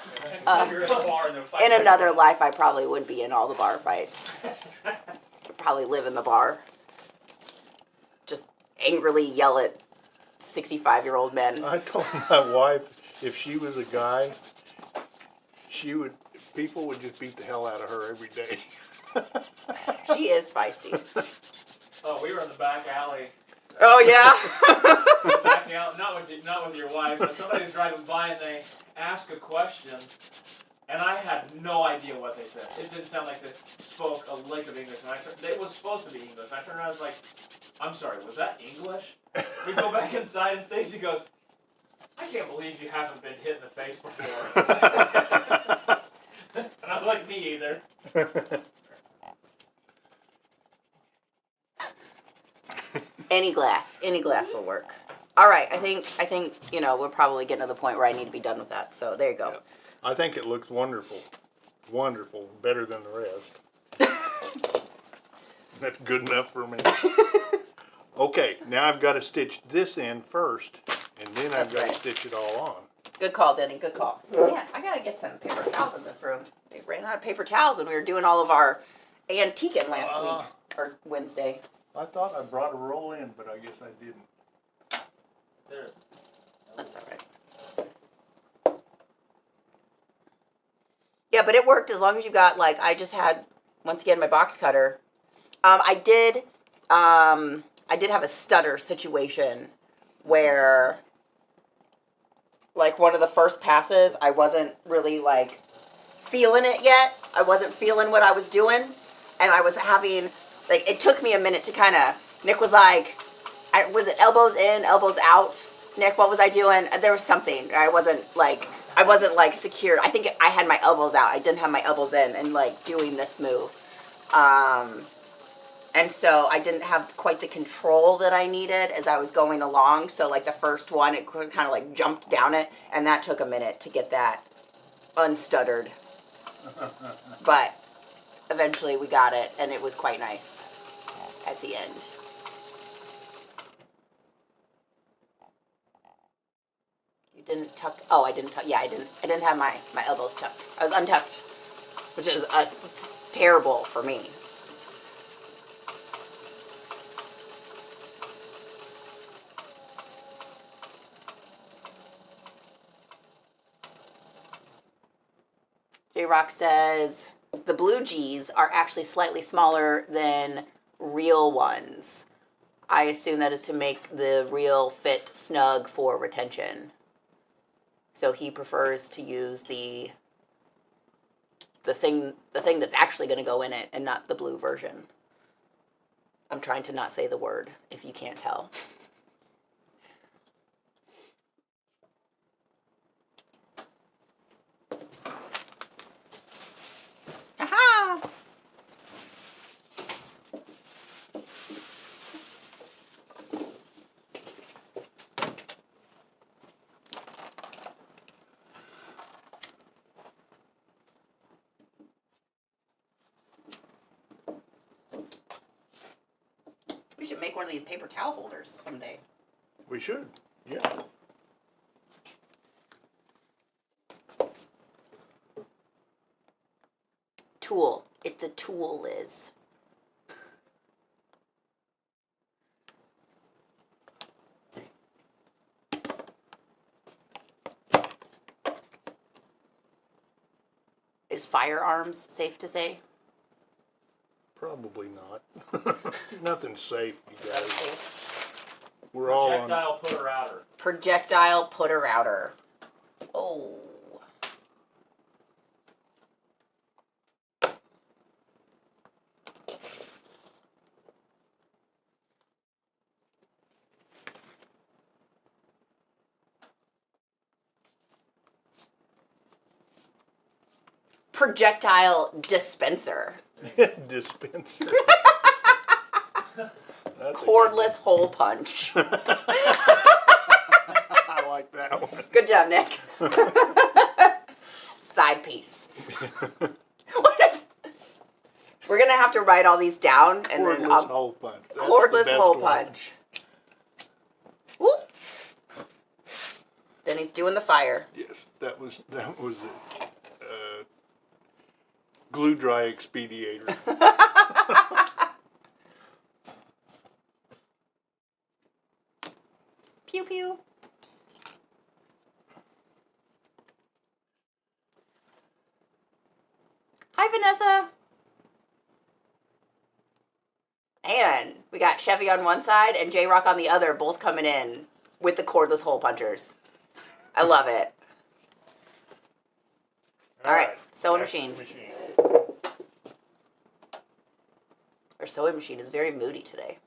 You're in a bar and they're fighting. In another life, I probably would be in all the bar fights. I'd probably live in the bar. Just angrily yell at 65-year-old men. I told my wife if she was a guy, people would just beat the hell out of her every day. She is feisty. Oh, we were in the back alley. Oh, yeah? Backing out, not with your wife, but somebody was driving by and they asked a question, and I had no idea what they said. It didn't sound like they spoke a lick of English. And it was supposed to be English. And I turned around and was like, "I'm sorry, was that English?" We go back inside and Stacy goes, "I can't believe you haven't been hit in the face before." And I was like, "Me either." Any glass will work. All right, I think we're probably getting to the point where I need to be done with that. So there you go. I think it looks wonderful. Wonderful. Better than the rest. That's good enough for me. Okay, now I've got to stitch this end first, and then I've That's got right. to stitch it all on. Good call, Denny. Good call. Man, I gotta get some paper towels in this room. We ran out of paper towels when we were doing all of our antiquing last week or Wednesday. I thought I brought a roll in, but I guess I didn't. There. That's all right. Yeah, but it worked as long as you got I just had once again my box cutter. I did have a stutter situation where one of the first passes I wasn't really feeling it yet. I wasn't feeling what I was doing. And I was having, like, it took me a minute to kind of, Nick was like, was it elbows in, elbows out? Nick, what was I doing? There was something. I wasn't like secure. I think I had my elbows out. I didn't have my elbows in and like doing this move. And so I didn't have quite the control that I needed as I was going along. So like the first one, it kind of like jumped down it, and that took a minute to get that unstuttered. But eventually we got it, and it was quite nice at the end. You didn't tuck. Oh, I didn't tuck. Yeah, I didn't have my elbows tucked. I was untucked, which is terrible for me. J-Rock says, the blue G's are actually slightly smaller than real ones. I assume that is to make the reel fit snug for retention. So he prefers to use the thing that's actually going to go in it and not the blue version. I'm trying to not say the word, if you can't tell. Aha! We should make one of these paper towel holders someday. We should, yeah. Tool. It's a tool, Liz. Is firearms safe to say? Probably not. Nothing's safe, you guys. We're all on. Projectile putter outer. Projectile putter outer. Oh. Projectile dispenser. Dispenser. That's Cordless hole punch. I like that one. Good job, Nick. Side piece. We're going to have to write all these down. And Cordless then hole punch. That's the cordless best hole one. punch. Whoop. Then he's doing the fire. Yes, that was it. Glue dry expediator. Pew pew. Hi, Vanessa. And we got Chevy on one side and J-Rock on the other, both coming in with the cordless hole punchers. I love it. All right, sewing back to the machine. Our sewing machine is very moody today.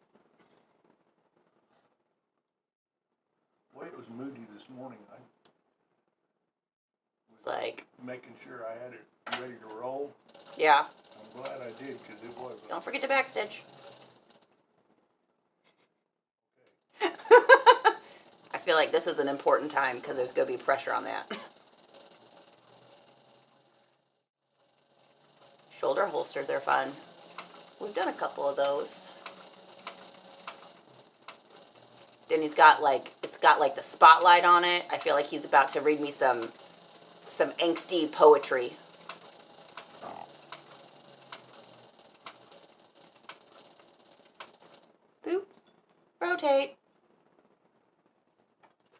Well, it was moody this morning. I It's like, making sure I had it ready to roll. yeah. I'm glad I did because it was. Don't forget to backstitch. I feel like this is an important time because there's going to be pressure on that. Shoulder holsters are fun. We've done a couple of those. Denny's got like, it's got like the spotlight on it. I feel like he's about to read me some angsty poetry. Boop. Rotate.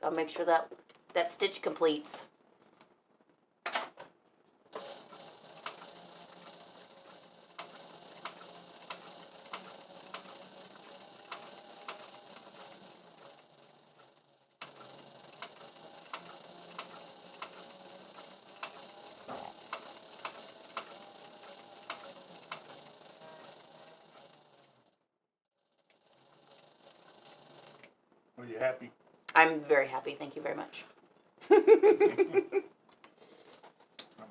Gotta make sure that stitch completes. Are you happy? I'm very happy. Thank you very much. I'm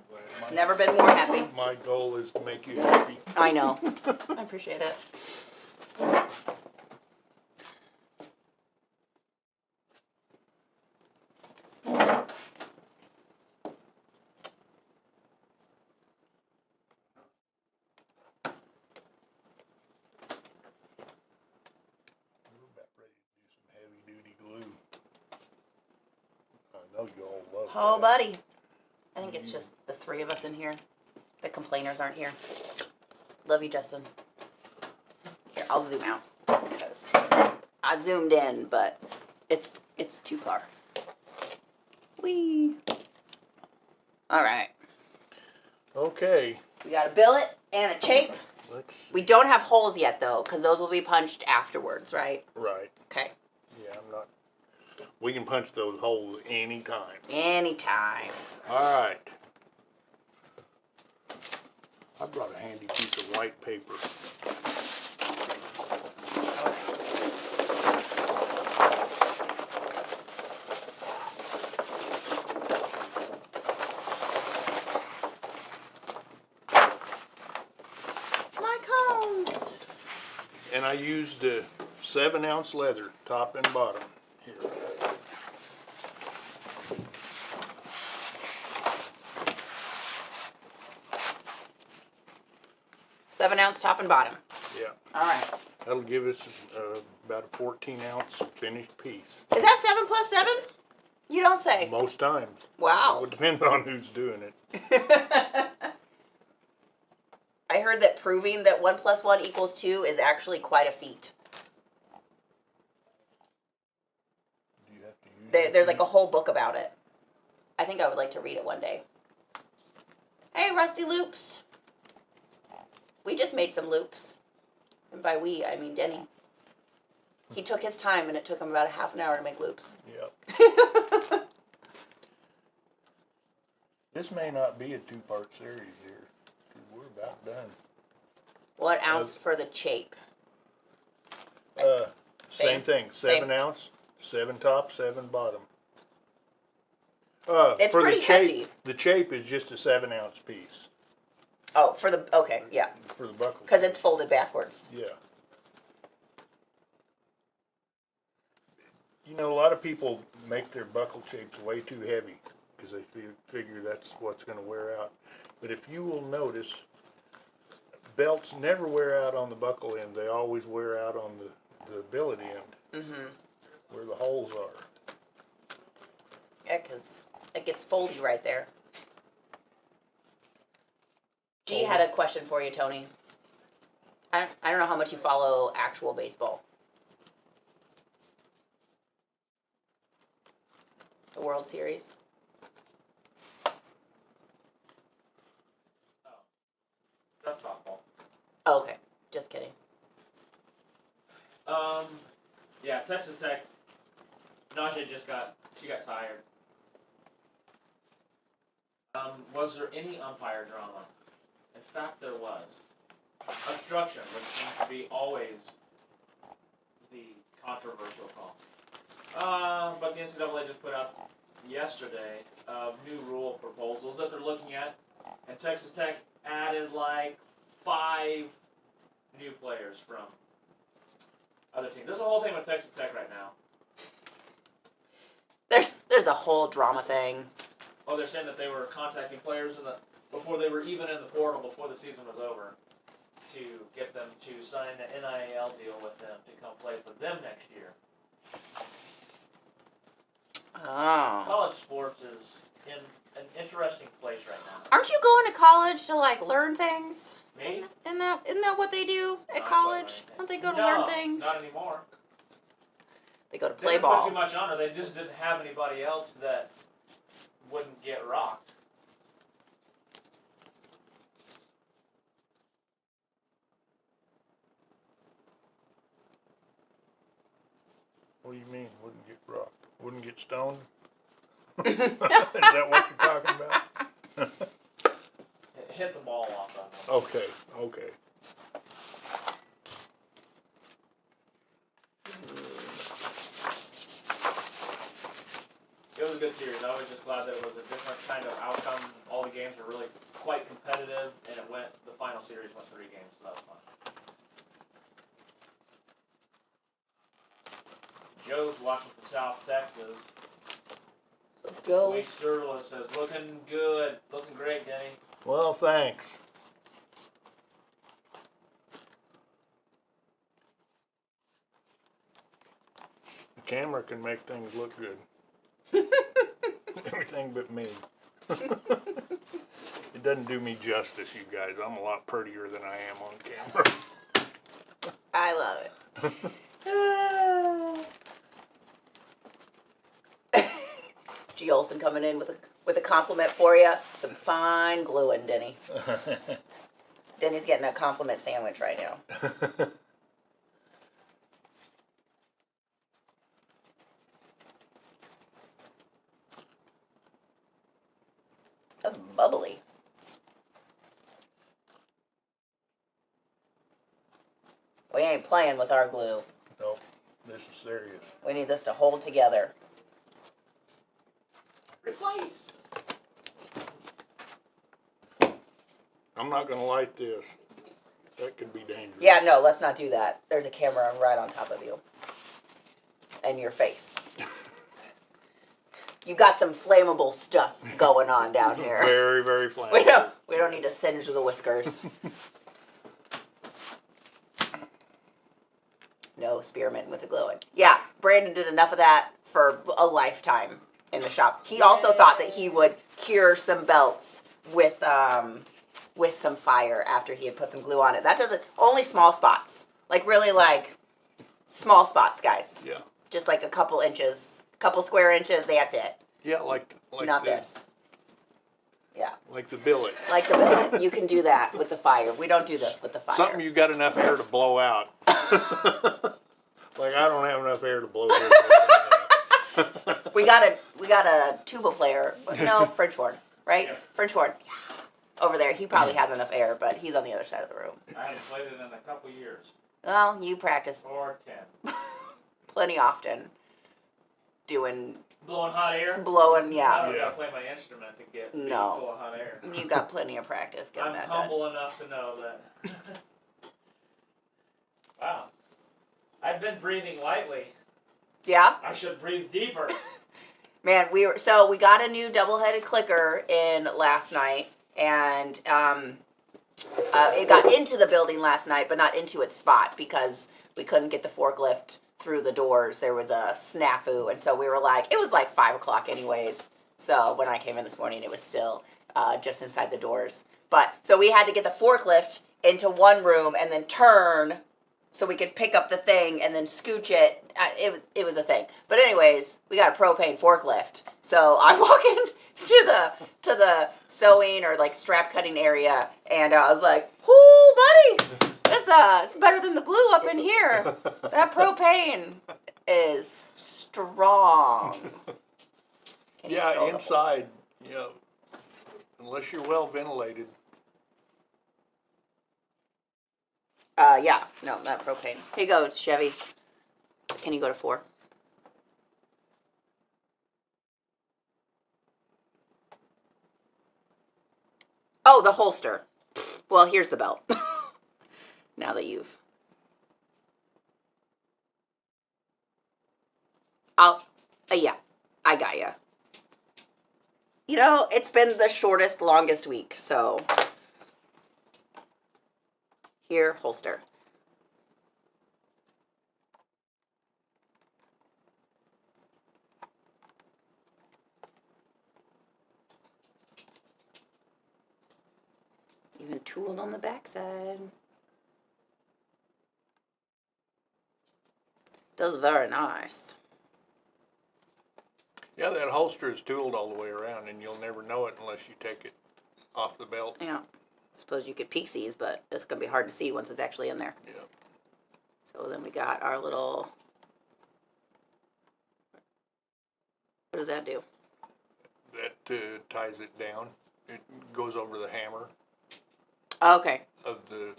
glad. Never been more happy. My goal is to make you happy. I know. I appreciate it. We're about ready to do some heavy duty glue. I know you all love Oh, that. buddy. I think it's just the three of us in here. The complainers aren't here. Love you, Justin. Here, I'll zoom out because I zoomed in, but it's too far. Whee! All right. Okay. We got a billet and a chape. Let's see. We don't have holes yet, though, because those will be punched afterwards, right? Right. Okay. Yeah, I'm not. We can punch those holes anytime. Anytime. All right. I brought a handy piece of white paper. My cones. And I used the 7-ounce leather, top and bottom. Here. Seven-ounce top and bottom. Yeah. All right. That'll give us about a 14-ounce finished piece. Is that 7 plus 7? You don't say. Most times. Wow. It would depend on who's doing it. I heard that proving that 1 plus 1 equals 2 is actually quite a feat. Do you have to use There's like a whole book about it. I think I would like to read it one day. Hey, Rusty Loops. We just made some loops. And by we, I mean Denny. He took his time and it took him about a half an hour to make loops. Yep. This may not be a 2-part series here. 'Cause we're about done. What ounce for the chape? Same Same. thing. Same. 7 ounce, 7 top, 7 bottom. It's for pretty the chape, hefty. The chape is just a 7-ounce piece Oh, for the, okay, yeah. for the buckle. Because it's folded backwards. Yeah. You know, a lot of people make their buckle shapes way too heavy because they figure that's what's going to wear out. But if you will notice, belts never wear out on the buckle end. They always wear out on the billet end, Mm-hmm. where the holes are. Yeah, because it gets foldy right there. G had a question for you, Tony. I don't know how much you follow actual baseball. The World Series. That's softball. Oh, okay. Just kidding. Yeah, Texas Tech. Najee she got tired. Was there any umpire drama? In fact, there was. Obstruction, which seems to be always the controversial call. But the NCAA just put out yesterday new rule proposals that they're looking at, and Texas Tech added like 5 new players from other teams. There's a whole thing with Texas Tech right now. There's a whole drama thing. Oh, they're saying that they were contacting players before they were even in the portal, before the season was over, to get them to sign an NIL deal with them to come play for them next year. Oh. College sports is in an interesting place right now. Aren't you going to college to like learn things? Me? Isn't that what they do at Not college? quite anything. Don't they go to No, learn things? not anymore. They go to They play didn't put ball. too much on it. They just didn't have anybody else that wouldn't get rocked. What do you mean, wouldn't get rocked? Wouldn't get stoned? Is that what you're talking about? It hit the ball off of them. Okay, okay. good series. I was just glad that it was a different kind of outcome. All the games were really quite competitive, and the final series went 3 games, so that was fun. Joe's watching from South Texas. Joe. Lee Serla says, looking good. Looking great, Denny. Well, thanks. The camera can make things look good. Everything but me. It doesn't do me justice, you guys. I'm a lot prettier than I am on camera. I love it. G. Olson coming in with a compliment for you. Some fine gluing, Denny. Denny's getting a compliment sandwich right now. That's bubbly. We ain't playing with our glue. Nope, this is serious. We need this to hold together. Replace. I'm not gonna light this. That could be dangerous. Yeah, no, let's not do that. There's a camera right on top of you. And your face. You got some flammable stuff going on down here. Very, very flammable. We don't need to singe the whiskers. No spearmint with the glowing. Yeah, Brandon did enough of that for a lifetime in the shop. He also thought that he would cure some belts with some fire after he had put some glue on it. That doesn't, only small spots. Like really like small spots, guys. Yeah. Just like a couple inches, couple square inches, that's it. Yeah, like Not this. this. Yeah. Like the billet. Like the billet. You can do that with the fire. We don't do this with the fire. Something you got enough air to blow out. Like I don't have enough air to blow this. We got a tuba player. No, French horn, right? Yeah. French horn. Yeah. Over there. He probably has enough air, but he's on the other side of the room. I haven't played it in a couple years. Well, you practice Or 10. plenty often. Doing, Blowing hot air? blowing, I yeah. don't Yeah. gotta play my instrument to get No. full of hot air. You got plenty of practice getting I'm that done. humble enough to know that. Wow. I've been breathing lightly. Yeah? I should breathe deeper. Man, we got a new double-headed clicker in last night, and it got into the building last night, but not into its spot because we couldn't get the forklift through the doors. There was a snafu, and so we were like, it was like 5 o'clock anyways. So when I came in this morning, it was still just inside the doors. But so we had to get the forklift into one room and then turn so we could pick up the thing and then scooch it. It was a thing. But anyways, we got a propane forklift. So I walk into the sewing or like strap cutting area, and I was like, "Whoo, buddy, it's better than the glue up in here. That propane is strong." Can you show Yeah, the- inside, you know, unless you're well ventilated. Yeah, no, not propane. Here you go, Chevy. Can you go to 4? Oh, the holster. Well, here's the belt. Now that you've... yeah, I got ya. You know, it's been the shortest, longest week, so... Here, holster. Even tooled on the backside. Does very nice. Yeah, that holster is tooled all the way around, and you'll never know it unless you take it off the belt. Yeah. I suppose you could peek seize, but it's going to be hard to see once it's actually in there. Yeah. So then we got our little... What does that do? That ties it down. It goes over the hammer Oh, okay. of the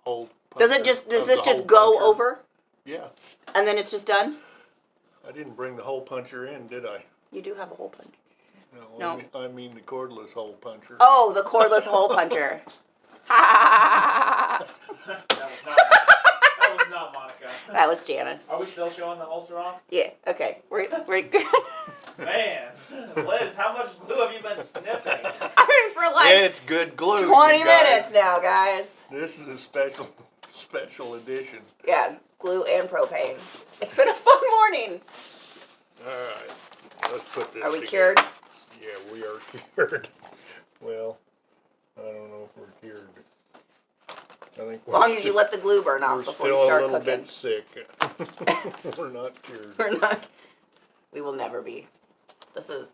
hole. Does puncher- this of the just hole go puncher. over Yeah. and then it's just done? I didn't bring the hole puncher in, did I? You do have a hole puncher. No. I mean the cordless hole puncher. Oh, the cordless hole puncher. That was not Monica. That was Janice. Are we still showing the holster off? Yeah. Okay. We're good. Man, Liz, how much glue have you been sniffing? I mean, for like It's good glue. 20 you guys. minutes now, guys. This is a special edition. Yeah, glue and propane. It's been a fun morning. All right, let's put this. Are we together. cured? Yeah, we are cured. Well, I don't know if we're cured. I think As long as you let the glue burn we're off before you still a start little cooking. bit sick. We're not cured. We're not. We will never be. This is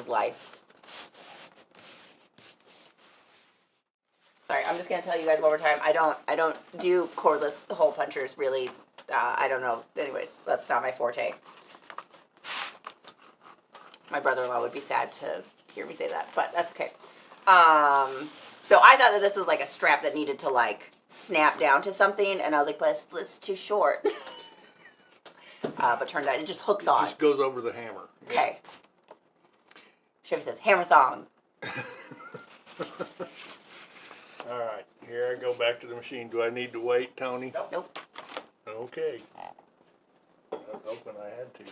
life. Sorry, I'm just gonna tell you guys one more time. I don't do cordless hole punchers really. I don't know. Anyways, that's not my forte. My brother-in-law would be sad to hear me say that, but that's okay. So I thought that this was like a strap that needed to like snap down to something, and I was like, but it's too short. But turned out it just hooks It on. just goes over the hammer. Yeah. Okay. Chevy says hammer thong. All right, here I go back to the machine. Do I need to wait, Tony? Nope. Okay. I was hoping I had to.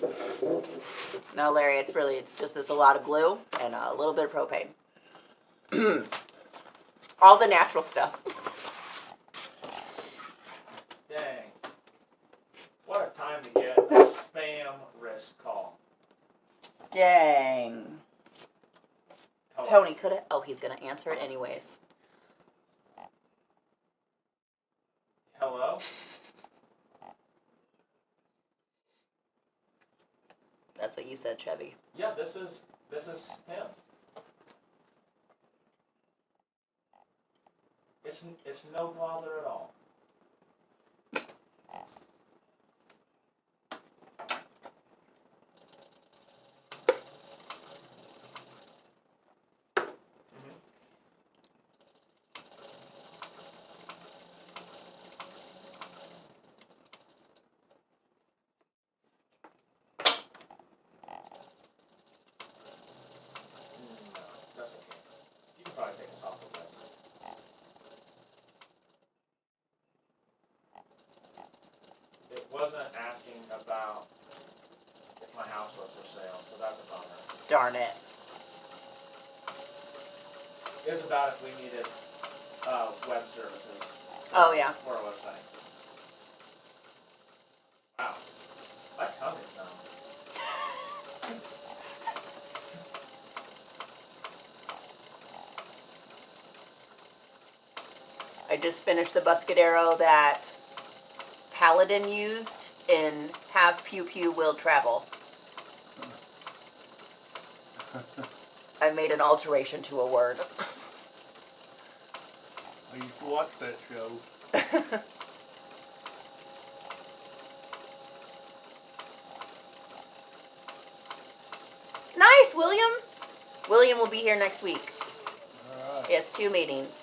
No, Larry, it's a lot of glue and a little bit of propane. All the natural stuff. Dang. What a time to get a spam risk call. Dang. Hello? Tony could have. Oh, he's gonna answer it anyways. Hello? That's what you said, Chevy. Yeah, this is him. It's no bother at all. That's okay. You can probably take this off the website. It wasn't asking about if my house was for sale, so that's a bummer. Darn it. It was about if we needed web services Oh yeah. for our website. Wow. My tongue is numb. I just finished the Buscadero that Paladin used in Have Pew Pew Will Travel. I made an alteration to a word. I used to watch that show. Nice, William. William will be here next week. All right. He has 2 meetings.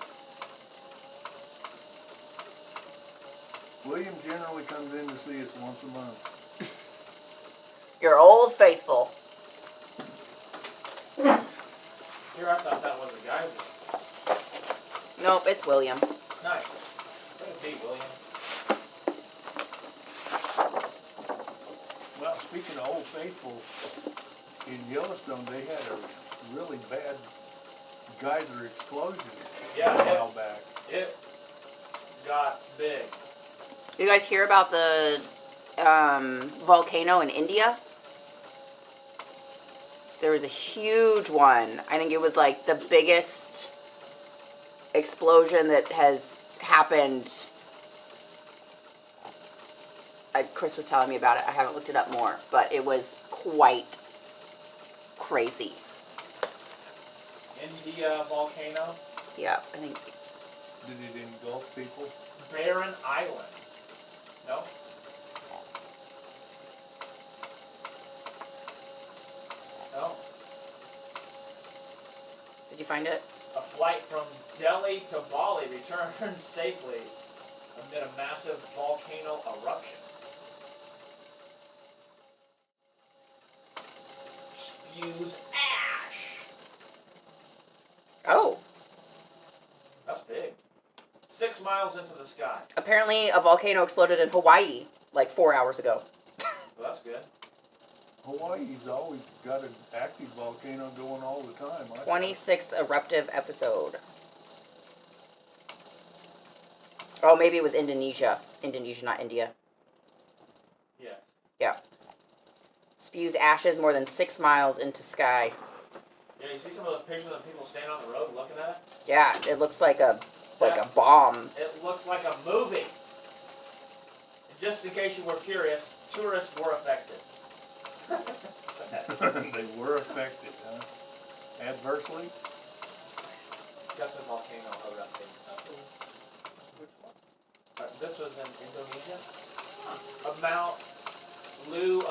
William generally comes in to see us once a month. Your old faithful. Here, I thought that was a guy. Nope, it's William. Nice. Way to be, William. Well, speaking of Old Faithful, in Yellowstone they had a really bad geyser explosion Yeah, a while back. It got big. You guys hear about the volcano in India? There was a huge one. I think it was like the biggest explosion that has happened. Chris was telling me about it. I haven't looked it up more, but it was quite crazy. India volcano, Yeah, I think. Did it engulf people? Barren Island. No? No. Did you find it? A flight from Delhi to Bali returned safely amid a massive volcano eruption. spews ash. Oh. That's big. 6 miles into the sky. Apparently, a volcano exploded in Hawaii like 4 hours ago. Well, that's good. Hawaii's always got an active volcano going all the time. 26th eruptive episode. Oh, maybe it was Indonesia. Indonesia, not India. Yes. Yeah. Spews ashes more than 6 miles into sky. Yeah, you see some of those pictures of people standing on the road looking at it? Yeah, it looks like a bomb. It looks like a movie. And just in case you were curious, tourists were affected. They were affected, huh? Adversely? Just a volcano erupting. This was in Indonesia. Mount Lu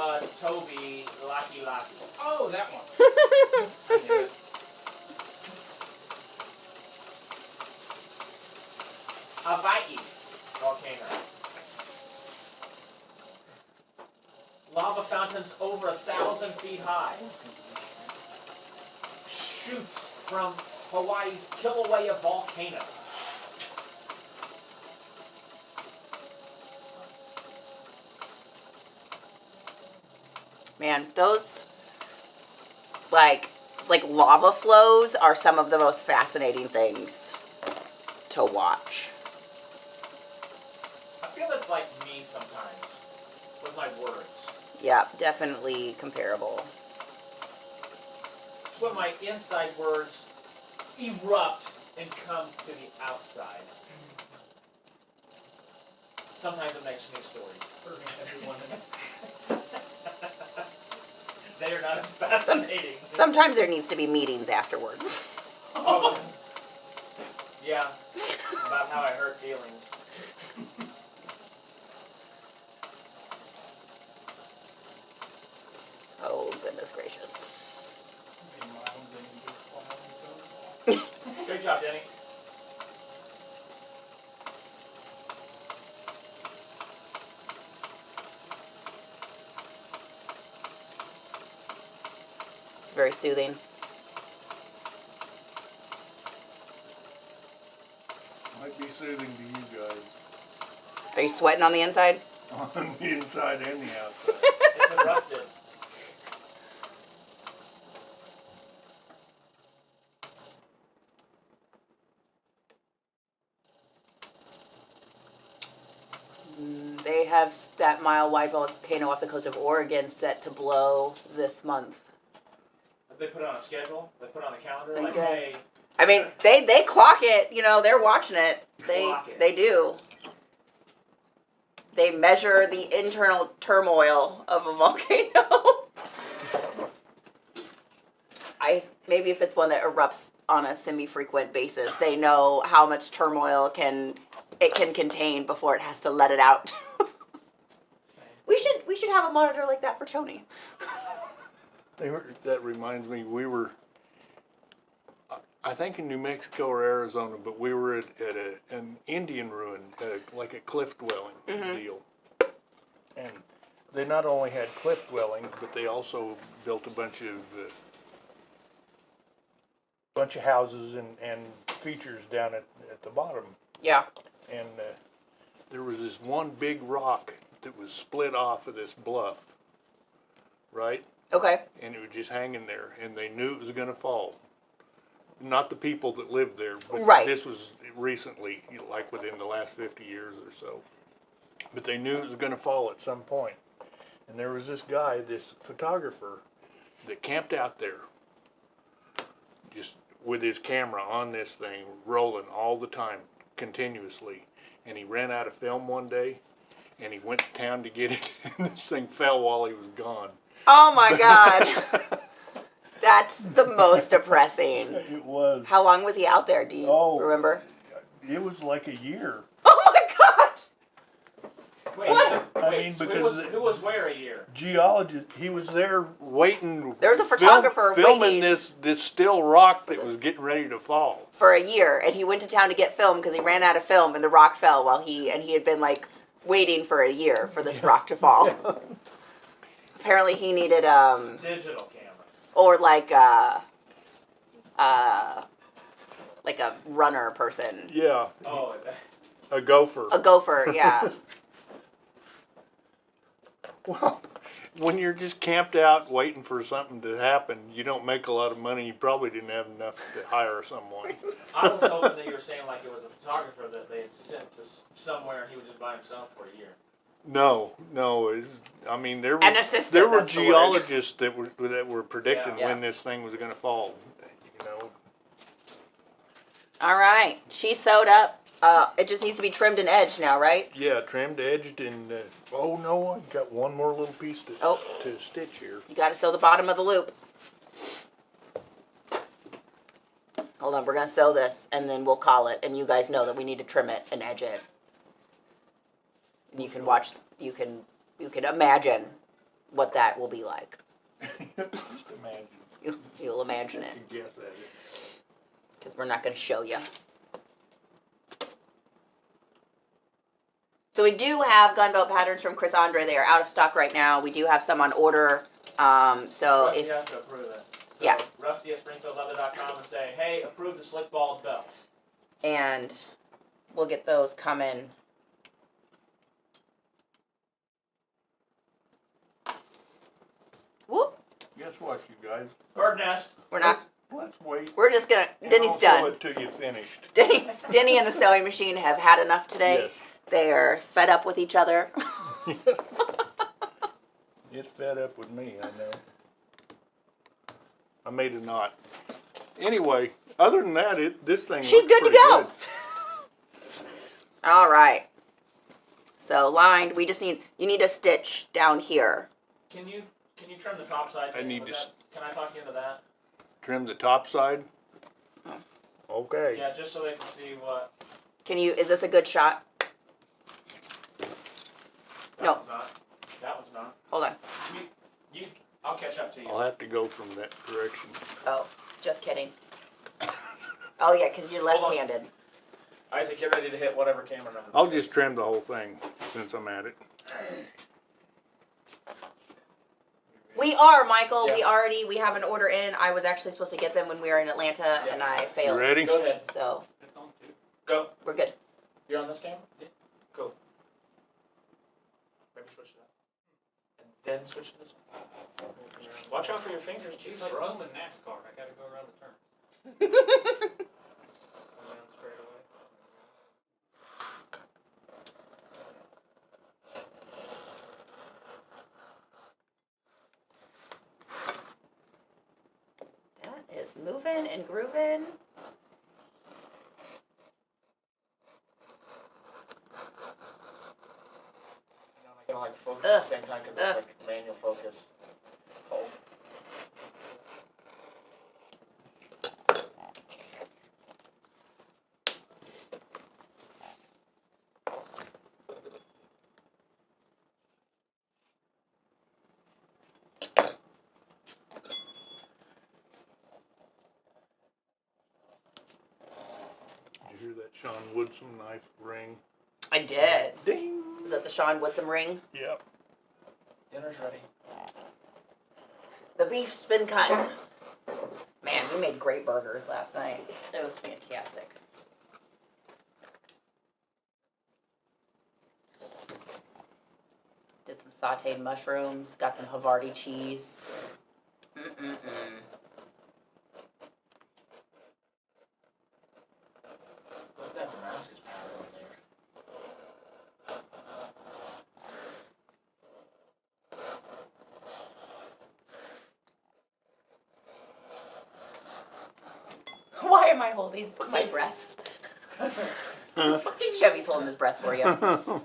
Tobi Laki Laki. Oh, that one. I knew it. Hawaii volcano. Lava fountains over 1,000 feet high. Shoots from Hawaii's Kilauea volcano. Man, those like lava flows are some of the most fascinating things to watch. I feel it's like me sometimes with my words. Yeah, definitely comparable. It's when my inside words erupt and come to the outside. Sometimes it makes new stories. Everyone They are not as fascinating. Sometimes there needs to be meetings afterwards. Oh, yeah, about how I hurt feelings. Oh, goodness gracious. Great job, Denny. It's very soothing. Might be soothing to you guys. Are you sweating on the inside? On the inside and the outside. It's erupted. They have that mile-wide volcano off the coast of Oregon set to blow this month. They put it on a schedule. They put it on the calendar. I Like, guess. hey, I mean, they clock it. You know, they're watching it. Clock it. They do. They measure the internal turmoil of a volcano. Maybe if it's one that erupts on a semi-frequent basis, they know how much turmoil it can contain before it has to let it out. We should have a monitor like that for Tony. That reminds me, we were, I think in New Mexico or Arizona, but we were at an Indian ruin, like a cliff dwelling deal. And they not only had cliff dwellings, but they also built a bunch of houses and features down at the bottom. Yeah. And there was this one big rock that was split off of this bluff, right? Okay. And it was just hanging there, and they knew it was going to fall. Not the people that lived there, but Right. this was recently, like within the last 50 years or so. But they knew it was going to fall at some point. And there was this guy, this photographer, that camped out there, just with his camera on this thing, rolling all the time, continuously. And he ran out of film one day, and he went to town to get it, and this thing fell while he was gone. Oh my God. That's the most depressing. It was. How long was he out there? Do you remember? It was like a year. Oh my God. wait, I mean, because who was where a year? geologist, he was there waiting. There was a photographer filming waiting. this still rock that was getting ready to fall. For a year, and he went to town to get film because he ran out of film, and the rock fell while he had been like waiting for a year for this rock to fall. Apparently, he needed Digital camera. or like a runner person. Yeah, Oh, a gopher. A gopher, yeah. Well, when you're just camped out waiting for something to happen, you don't make a lot of money. You probably didn't have enough to hire someone. I was hoping that you were saying like it was a photographer that they had sent to somewhere and he was just by himself for a year. No, I mean there An were assistant, there were that's the word. geologists that were predicting Yeah. when this thing was going to fall. You know, All right. She sewed up. It just needs to be trimmed and edged now, right? yeah, trimmed, edged, and oh no, I got one more little piece to stitch here. You got to sew the bottom of the loop. Hold on, we're gonna sew this, and then we'll call it, and you guys know that we need to trim it and edge it. And you can watch. You can imagine what that will be like. Just imagine. You'll imagine it, You can guess at it. because we're not gonna show you. So we do have gun belt patterns from Chris Andre. They are out of stock right now. We do have some on order. So Rusty if has to approve it. So Yeah. Rusty at SpringfieldLeather.com and say, hey, approve the slick balled belts. and we'll get those coming. Whoop. Guess what, you guys? Bird nest. We're not. Let's wait. We're just gonna. and Denny's I'll sew done. it till you finished. Denny and the sewing machine have had enough today. Yes. They are fed up with each other. It's fed up with me, I know. I made a knot. Anyway, other than that, this thing. She's looks good to pretty go. All right. So lined. We just need. You need a stitch down here. Can you trim the top side? I need with to that? Can I talk you into that? Trim the top side. Okay. Yeah, just so they can see what. Can you? Is this a good shot? That No. one's not. That one's not. Hold on. I'll catch up to you. I'll have to go from that direction. Oh, just kidding. Oh yeah, because you're Hold on. left-handed. Isaac, get ready to hit whatever camera number. I'll just trim the whole thing since I'm at it. We are, Michael. Yeah. We have an order in. I was actually supposed to get them when we were in Atlanta, Yeah. and I You failed. ready? Go ahead. So It's on two. Go. we're good. You're on this camera? Yeah. Go. Maybe switch to that. And then switch to this one. Watch out for your fingers, jeez, Like bro. filming NASCAR, I gotta go around the turns. Down straight away. That is moving and grooving. You know, like focus at the same time because Ugh. it's like manual focus. Oh. Did you hear that Sean Woodson knife ring? I did. Ding! Is that the Sean Woodson ring? Yep. Dinner's ready. The beef's been cut. Man, we made great burgers last night. It was fantastic. Did some sauteed mushrooms. Got some Havarti cheese. Mm-mm-mm. What's that Damascus powder on there? Why am I holding my breath? Chevy's holding his breath for you. How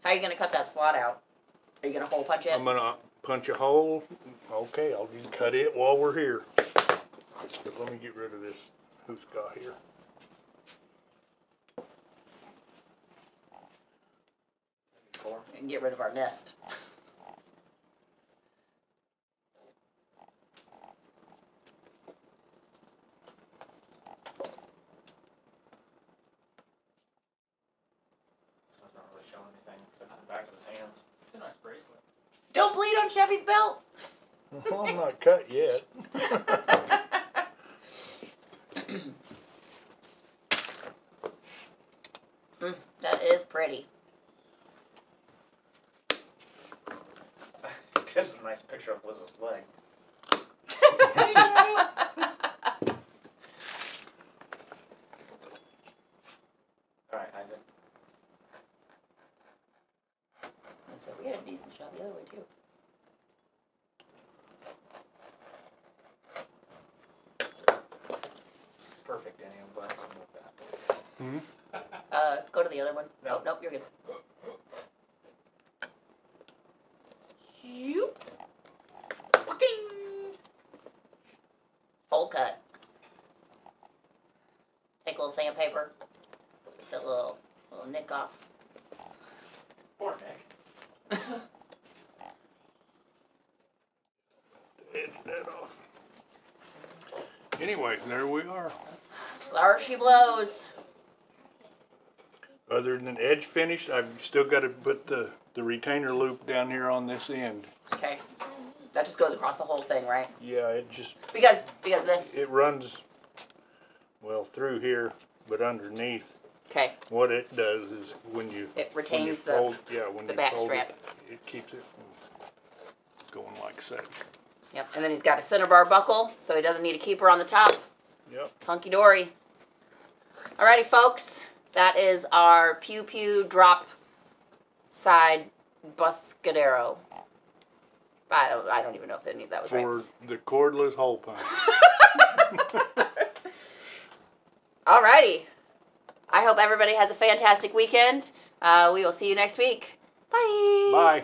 are you gonna cut that slot out? Are you gonna hole punch it? I'm gonna punch a hole. Okay, I'll just cut it while we're here. But let me get rid of this hoosgaw here. Four. And get rid of our nest. So it's not really showing anything except for the back of his hands. It's a nice bracelet. Don't bleed on Chevy's belt. Well, I'm not cut yet. That is pretty. This is a nice picture of Liz's leg. All right, Isaac. So we had a decent shot the other way too. Perfect, Danny. I'm glad I'm with that. Go to the other one. No. Nope, you're good. Shoop. Full cut. Take a little sandpaper. Get a little nick off. Poor Nick. Edge that off. Anyway, there we are. There she blows. Other than edge finish, I've still got to put the retainer loop down here on this end. Okay. That just goes across the whole thing, right? Yeah, it just, Because this. it runs, well, through here, but underneath. Okay. What it does is when you It when you retains fold, yeah, when the you back fold strap. it keeps it from going like so. Yep. And then he's got a center bar buckle, so he doesn't need a keeper on the top. Yep. Hunky dory. Alrighty, folks. That is our Pew Pew drop side Buscadero. I don't even know if any of that was right. For the cordless hole punch. Alrighty. I hope everybody has a fantastic weekend. We will see you next week. Bye. Bye.